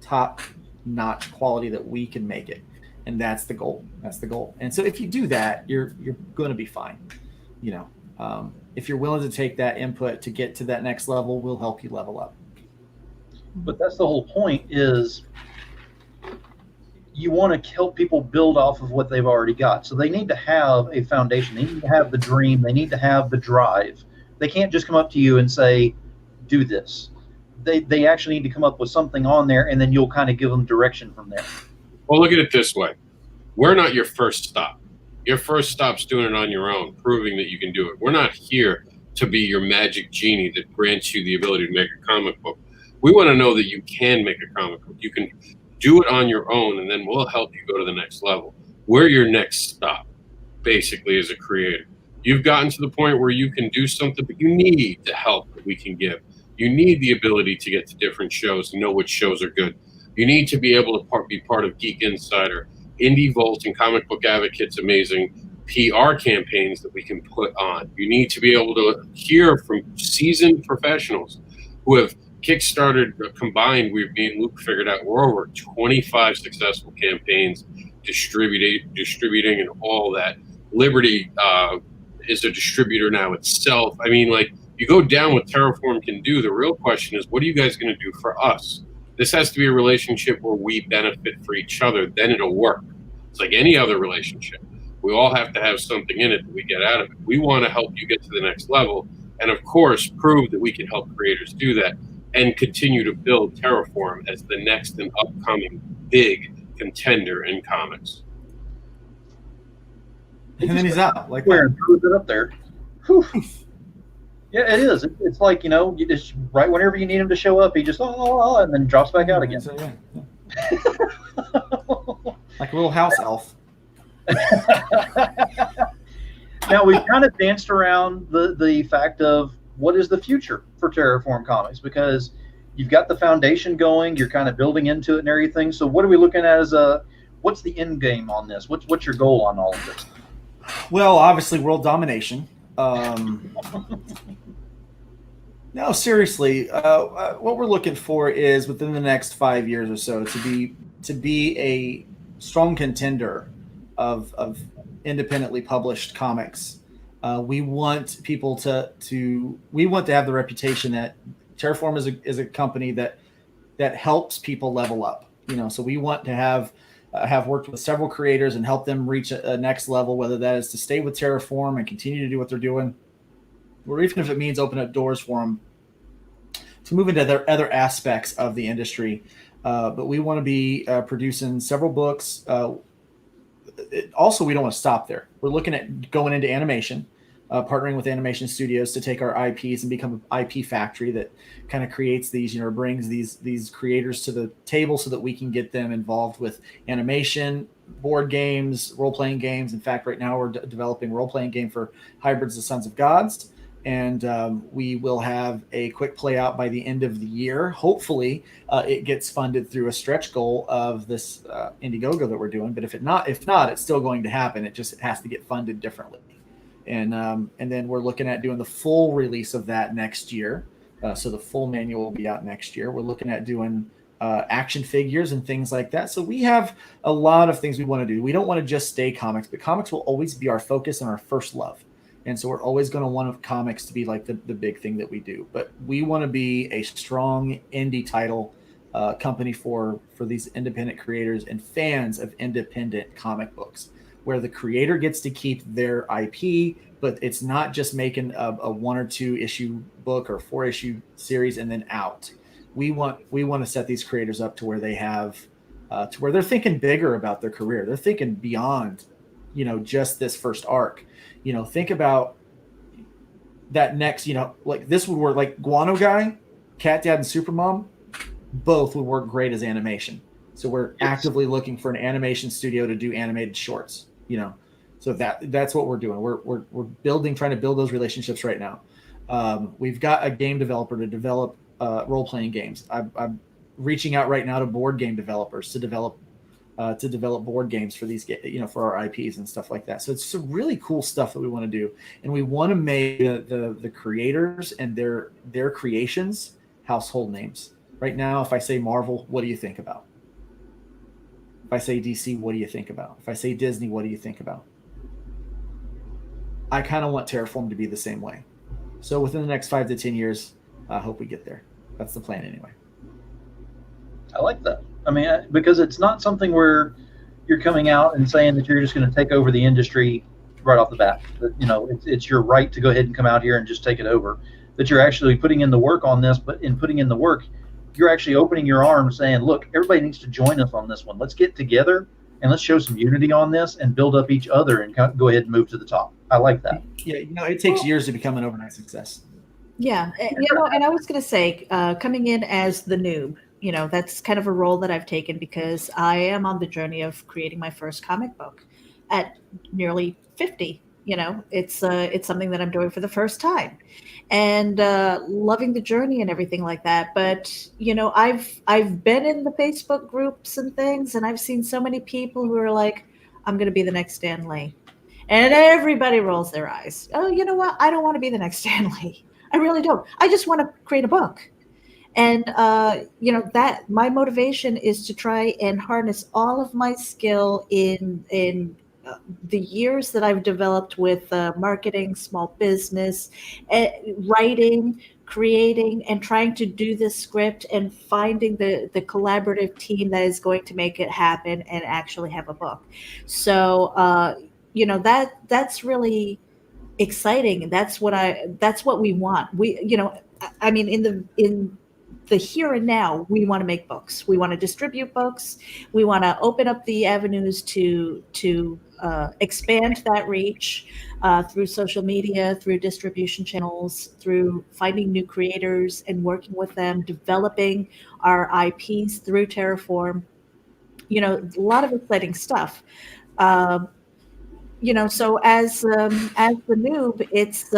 top notch quality that we can make it. And that's the goal. And so if you do that, you're going to be fine. If you're willing to take that input to get to that next level, we'll help you level up. But that's the whole point, is you want to help people build off of what they've already got. So they need to have a foundation. They need to have the dream. They need to have the drive. They can't just come up to you and say, do this. They actually need to come up with something on there, and then you'll kind of give them direction from there. Well, look at it this way. We're not your first stop. Your first stop's doing it on your own, proving that you can do it. We're not here to be your magic genie that grants you the ability to make a comic book. We want to know that you can make a comic book. You can do it on your own, and then we'll help you go to the next level. We're your next stop, basically, as a creator. You've gotten to the point where you can do something, but you need the help that we can give. You need the ability to get to different shows and know which shows are good. You need to be able to be part of Geek Insider, Indie Vault, and Comic Book Advocate's amazing PR campaigns that we can put on. You need to be able to hear from seasoned professionals who have kickstarted, combined, me and Luke figured out we're over 25 successful campaigns distributing and all that. Liberty is a distributor now itself. I mean, like, you go down what TerraForm can do. The real question is, what are you guys going to do for us? This has to be a relationship where we benefit for each other. Then it'll work. It's like any other relationship. We all have to have something in it that we get out of it. We want to help you get to the next level. And of course, prove that we can help creators do that and continue to build TerraForm as the next and upcoming big contender in comics. And then he's out. Like, where and throws it up there. Whew. Yeah, it is. It's like, you just right whenever you need him to show up, he just and then drops back out again. So, yeah. Like a little house elf. Now we've kind of danced around the fact of what is the future for TerraForm Comics, because you've got the foundation going, you're kind of building into it and everything. So what are we looking at as what's the end game on this? What's your goal on all of this? Well, obviously world domination. No, seriously, what we're looking for is within the next 5 years or so to be a strong contender of independently published comics. We want people to have the reputation that TerraForm is a company that helps people level up. So we want to have worked with several creators and help them reach a next level, whether that is to stay with TerraForm and continue to do what they're doing, or even if it means open up doors for them to move into their other aspects of the industry. But we want to be producing several books. Also, we don't want to stop there. We're looking at going into animation, partnering with animation studios to take our IPs and become an IP factory that kind of creates these, brings these creators to the table so that we can get them involved with animation, board games, role-playing games. In fact, right now we're developing a role-playing game for Hybrids of Sons of Gods. And we will have a quick play out by the end of the year. Hopefully, it gets funded through a stretch goal of this Indiegogo that we're doing. But if not, it's still going to happen. It has to get funded differently. And then we're looking at doing the full release of that next year. So the full manual will be out next year. We're looking at doing action figures and things like that. So we have a lot of things we want to do. We don't want to just stay comics, but comics will always be our focus and our first love. And so we're always going to want comics to be like the big thing that we do. But we want to be a strong indie title company for these independent creators and fans of independent comic books, where the creator gets to keep their IP, but it's not just making a 1 or 2 issue book or 4 issue series and then out. We want to set these creators up to where they have to where they're thinking bigger about their career. They're thinking beyond, just this first arc. Think about that next, like this would work, like Guano Guy, Cat Dad, and Supermom, both would work great as animation. So we're actively looking for an animation studio to do animated shorts, So that's what we're doing. We're trying to build those relationships right now. We've got a game developer to develop role-playing games. I'm reaching out right now to board game developers to develop board games for these, for our IPs and stuff like that. So it's some really cool stuff that we want to do, and we want to make the creators and their creations household names. Right now, if I say Marvel, what do you think about? If I say DC, what do you think about? If I say Disney, what do you think about? I kind of want TerraForm to be the same way. So within the next 5 to 10 years, I hope we get there. That's the plan anyway. I like that. I mean, because it's not something where you're coming out and saying that you're just going to take over the industry right off the bat. That, it's your right to go ahead and come out here and just take it over. That you're actually putting in the work on this, but in putting in the work, you're actually opening your arms saying, look, everybody needs to join us on this one. Let's get together and let's show some unity on this and build up each other and go ahead and move to the top. I like that. Yeah, it takes years to become an overnight success. Yeah, and I was going to say, coming in as the noob, that's kind of a role that I've taken because I am on the journey of creating my first comic book at nearly 50. It's something that I'm doing for the first time, and loving the journey and everything like that. But I've been in the Facebook groups and things, and I've seen so many people who are like, "I'm going to be the next Stan Lee," and everybody rolls their eyes. Oh, you know what? I don't want to be the next Stan Lee. I really don't. I just want to create a book. And, that my motivation is to try and harness all of my skill in the years that I've developed with marketing, small business, writing, creating, and trying to do this script and finding the collaborative team that is going to make it happen and actually have a book. So, that's really exciting. That's what we want. I mean, in the here and now, we want to make books. We want to distribute books. We want to open up the avenues to expand that reach through social media, through distribution channels, through finding new creators and working with them, developing our IPs through TerraForm. A lot of exciting stuff. So as the noob, it's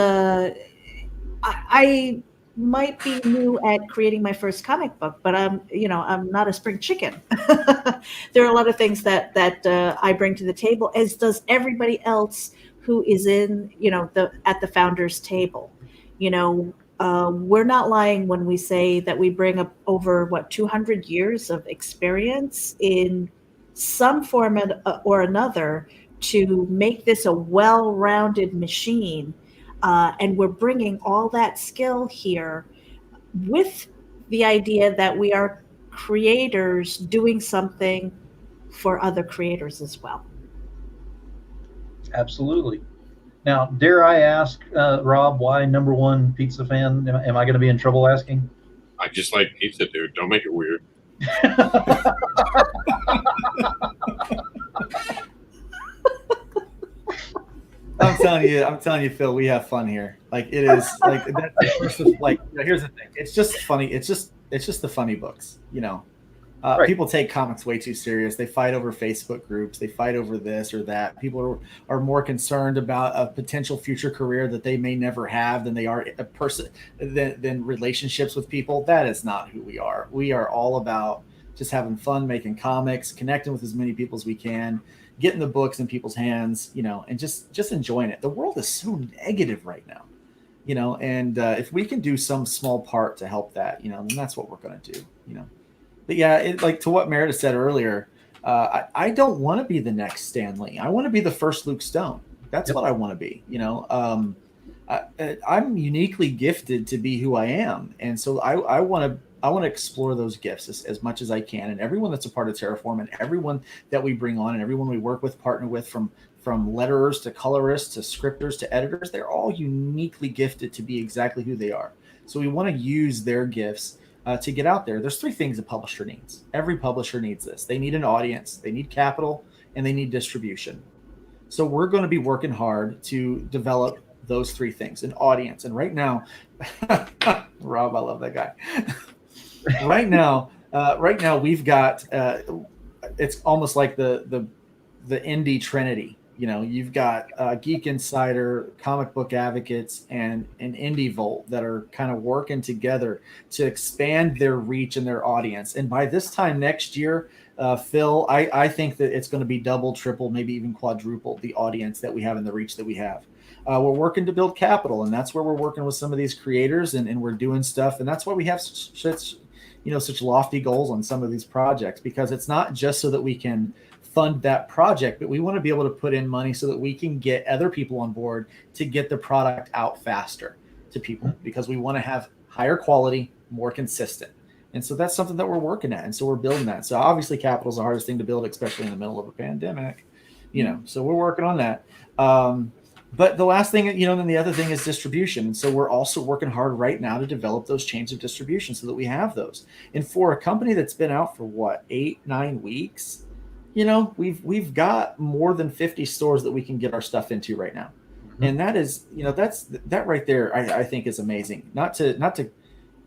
I might be new at creating my first comic book, but I'm not a spring chicken. There are a lot of things that I bring to the table, as does everybody else who is in at the founders table. We're not lying when we say that we bring up over 200 years of experience in some form or another to make this a well-rounded machine. And we're bringing all that skill here with the idea that we are creators doing something for other creators as well. Absolutely. Now, dare I ask, Rob, why #1 pizza fan? Am I going to be in trouble asking? I just like pizza, dude. Don't make it weird. I'm telling you, Phil, we have fun here. Like, it is like that's like, here's the thing. It's just funny. It's just the funny books. Right. People take comics way too serious. They fight over Facebook groups. They fight over this or that. People are more concerned about a potential future career that they may never have than they are a person than relationships with people. That is not who we are. We are all about just having fun, making comics, connecting with as many people as we can, getting the books in people's hands, and just enjoying it. The world is so negative right now, and if we can do some small part to help that, then that's what we're going to do, But yeah, like to what Meredith said earlier, I don't want to be the next Stan Lee. I want to be the first Luke Stone. That's what I want to be, I'm uniquely gifted to be who I am. And so I want to explore those gifts as much as I can. And everyone that's a part of TerraForm and everyone that we bring on and everyone we work with, partner with, from letterers to colorists to scripters to editors, they're all uniquely gifted to be exactly who they are. So we want to use their gifts to get out there. There's 3 things a publisher needs. Every publisher needs this. They need an audience, they need capital, and they need distribution. So we're going to be working hard to develop those 3 things: an audience. And right now, Rob, I love that guy. Right now, right now we've got it's almost like the indie trinity. You know, you've got Geek Insider, Comic Book Advocates, and an Indie Volt that are kind of working together to expand their reach and their audience. And by this time next year, Phil, I think that it's going to be double, triple, maybe even quadruple the audience that we have and the reach that we have. We're working to build capital, and that's where we're working with some of these creators, and we're doing stuff. And that's why we have such lofty goals on some of these projects, because it's not just so that we can fund that project, but we want to be able to put in money so that we can get other people on board to get the product out faster to people, because we want to have higher quality, more consistent. And so that's something that we're working at. And so we're building that. So obviously capital is the hardest thing to build, especially in the middle of a pandemic, so we're working on that. But the last thing, then the other thing is distribution. And so we're also working hard right now to develop those chains of distribution so that we have those. And for a company that's been out for 8-9 weeks, we've got more than 50 stores that we can get our stuff into right now. Mm-hmm. And that is, that right there, I think is amazing. Not to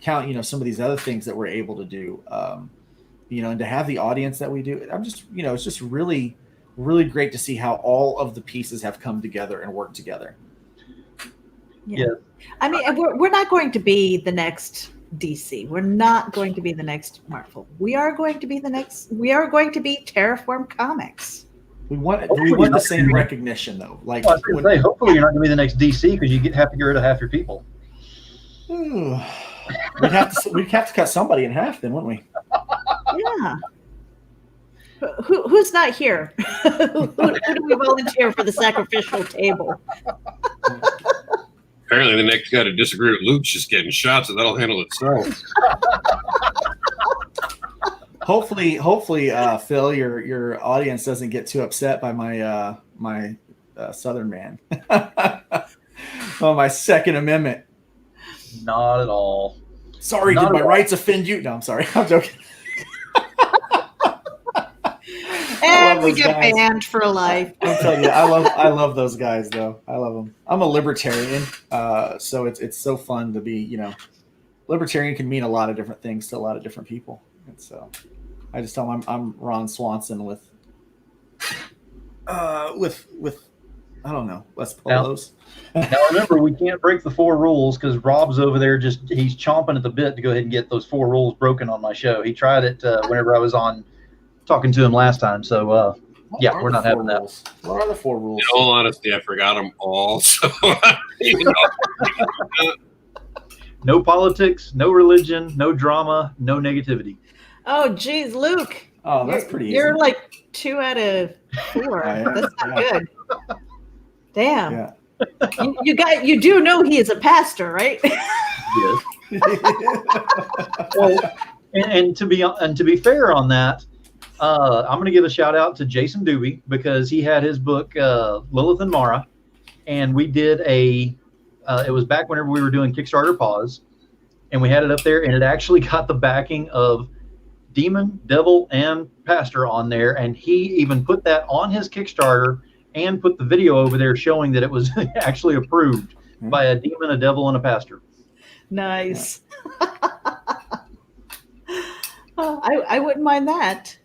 count, some of these other things that we're able to do, and to have the audience that we do. I'm just, it's just really, really great to see how all of the pieces have come together and worked together. Yeah. I mean, we're not going to be the next DC. We're not going to be the next Marvel. We are going to be TerraForm Comics. We want the same recognition, though. Like, hopefully you're not going to be the next DC, because you have to get rid of half your people. We'd have to cut somebody in half, then, wouldn't we? Yeah. Who's not here? who do we volunteer for the sacrificial table? Apparently, the next guy to disagree with Luke's just getting shot, so that'll handle itself. Hopefully, Phil, your audience doesn't get too upset by my Southern man. My Second Amendment. Not at all. Sorry, did my rights offend you? No, I'm sorry. I'm joking. And we get banned for life. I'm telling you, I love those guys, though. I love them. I'm a libertarian, so it's so fun to be. Libertarian can mean a lot of different things to a lot of different people, and so I just tell them I'm Ron Swanson with I don't know, Les Polos. Now remember, we can't break the 4 rules, because Rob's over there he's chomping at the bit to go ahead and get those 4 rules broken on my show. He tried it whenever I was on talking to him last time. So we're not having that. What are the 4 rules? In all honesty, I forgot them all. So no politics, no religion, no drama, no negativity. Oh, geez, Luke. Oh, that's pretty easy. You're like 2 out of 4. That's not good. Damn. Yeah. You do know he is a pastor, right? Yes. Well, and to be fair on that, I'm going to give a shout out to Jason Doobie, because he had his book Lilith and Mara, and we did it was back whenever we were doing Kickstarter Pause, and we had it up there, and it actually got the backing of Demon, Devil, and Pastor on there, and he even put that on his Kickstarter and put the video over there showing that it was actually approved by a demon, a devil, and a pastor. Nice. I wouldn't mind that.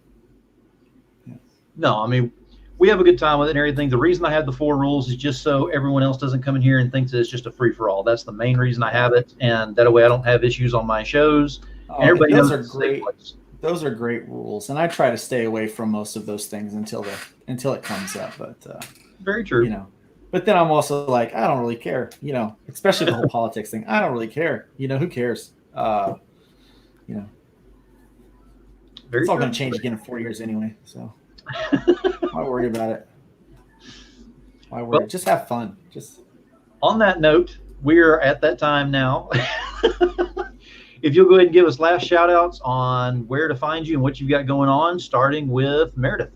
No, I mean, we have a good time with it and everything. The reason I have the 4 rules is just so everyone else doesn't come in here and thinks that it's just a free-for-all. That's the main reason I have it, and that way I don't have issues on my shows. And everybody knows those are great. Those are great rules, and I try to stay away from most of those things until it comes up. But very true. But then I'm also like, I don't really care. Especially the whole politics thing. I don't really care. Who cares? Very it's all going to change again in 4 years anyway. So why worry about it? Why worry? Well, just have fun. Just on that note, we're at that time now. If you'll go ahead and give us last shout outs on where to find you and what you've got going on, starting with Meredith.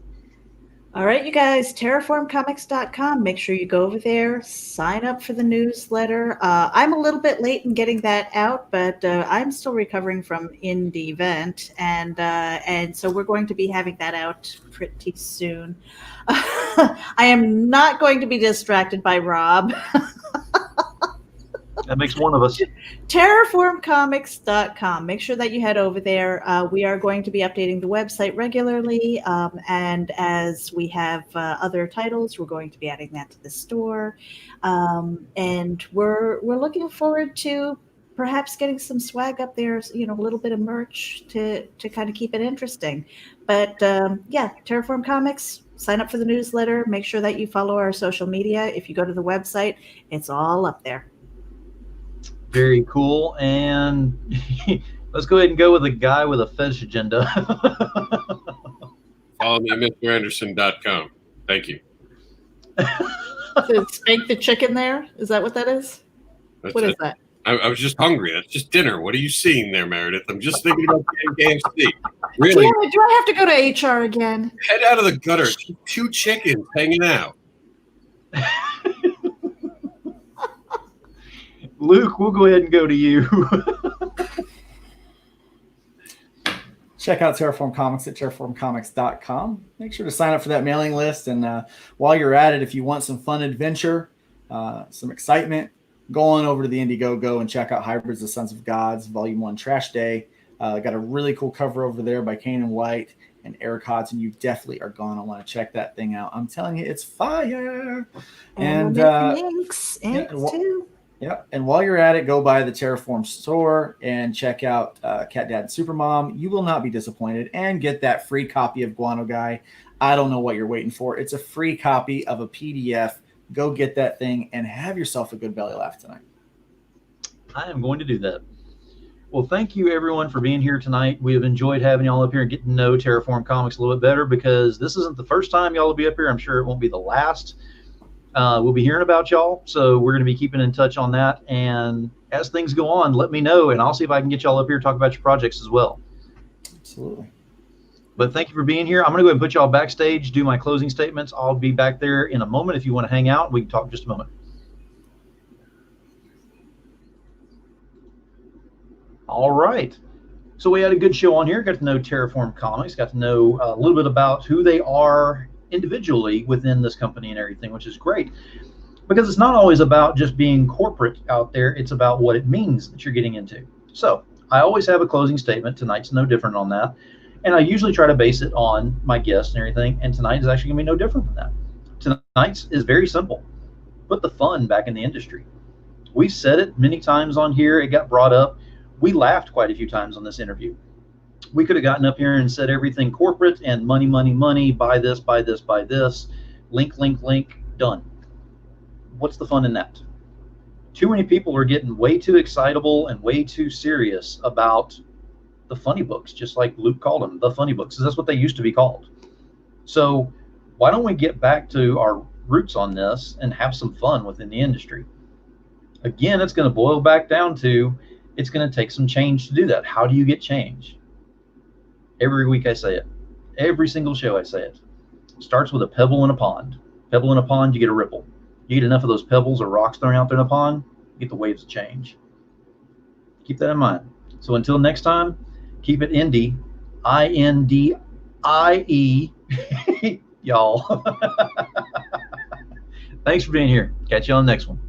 All right, you guys, terraformcomics.com. Make sure you go over there, sign up for the newsletter. I'm a little bit late in getting that out, but I'm still recovering from Indie Event, and so we're going to be having that out pretty soon. I am not going to be distracted by Rob. That makes one of us. TerraFormComics.com. Make sure that you head over there. We are going to be updating the website regularly, and as we have other titles, we're going to be adding that to the store. And we're looking forward to perhaps getting some swag up there, a little bit of merch to kind of keep it interesting. But yeah, Terraform Comics. Sign up for the newsletter. Make sure that you follow our social media. If you go to the website, it's all up there. Very cool. And let's go ahead and go with a guy with a fetish agenda. Follow me at MrAnderson.com. Thank you. So spank the chicken there? Is that what that is? What is that? I was just hungry. That's just dinner. What are you seeing there, Meredith? I'm just thinking about getting KFC. Really? Damn it, do I have to go to HR again? Head out of the gutter. Two chickens hanging out. Luke, we'll go ahead and go to you. Check out Terraform Comics at terraformcomics.com. Make sure to sign up for that mailing list. And while you're at it, if you want some fun adventure, some excitement, go on over to the Indiegogo and check out Hybrids of Sons of Gods, Volume 1 Trash Day. Got a really cool cover over there by Kane and White and Eric Hodson. You definitely are going to want to check that thing out. I'm telling you, it's fire. And inks too. Yeah, and while you're at it, go by the Terraform store and check out Cat Dad and Supermom. You will not be disappointed, and get that free copy of Guano Guy. I don't know what you're waiting for. It's a free copy of a PDF. Go get that thing and have yourself a good belly laugh tonight. I am going to do that. Well, thank you everyone for being here tonight. We have enjoyed having y'all up here and getting to know Terraform Comics a little bit better, because this isn't the first time y'all will be up here. I'm sure it won't be the last. We'll be hearing about y'all, so we're going to be keeping in touch on that. And as things go on, let me know, and I'll see if I can get y'all up here and talk about your projects as well. Absolutely. But thank you for being here. I'm going to go ahead and put y'all backstage, do my closing statements. I'll be back there in a moment. If you want to hang out, we can talk in just a moment. All right. So we had a good show on here. Got to know Terraform Comics. Got to know a little bit about who they are individually within this company and everything, which is great. Because it's not always about just being corporate out there. It's about what it means that you're getting into. So I always have a closing statement. Tonight's no different on that. And I usually try to base it on my guests and everything. And tonight is actually going to be no different than that. Tonight's is very simple. Put the fun back in the industry. We've said it many times on here. It got brought up. We laughed quite a few times on this interview. We could have gotten up here and said everything corporate and money, money, money, buy this, buy this, buy this, link, link, link, done. What's the fun in that? Too many people are getting way too excitable and way too serious about the funny books, just like Luke called them, the funny books, because that's what they used to be called. So why don't we get back to our roots on this and have some fun within the industry? Again, it's going to boil back down to, it's going to take some change to do that. How do you get change? Every week I say it. Every single show I say it. It starts with a pebble in a pond. Pebble in a pond, you get a ripple. You get enough of those pebbles or rocks thrown out there in a pond, you get the waves of change. Keep that in mind. So until next time, keep it indie, INDIE, y'all. Thanks for being here. Catch you on the next one.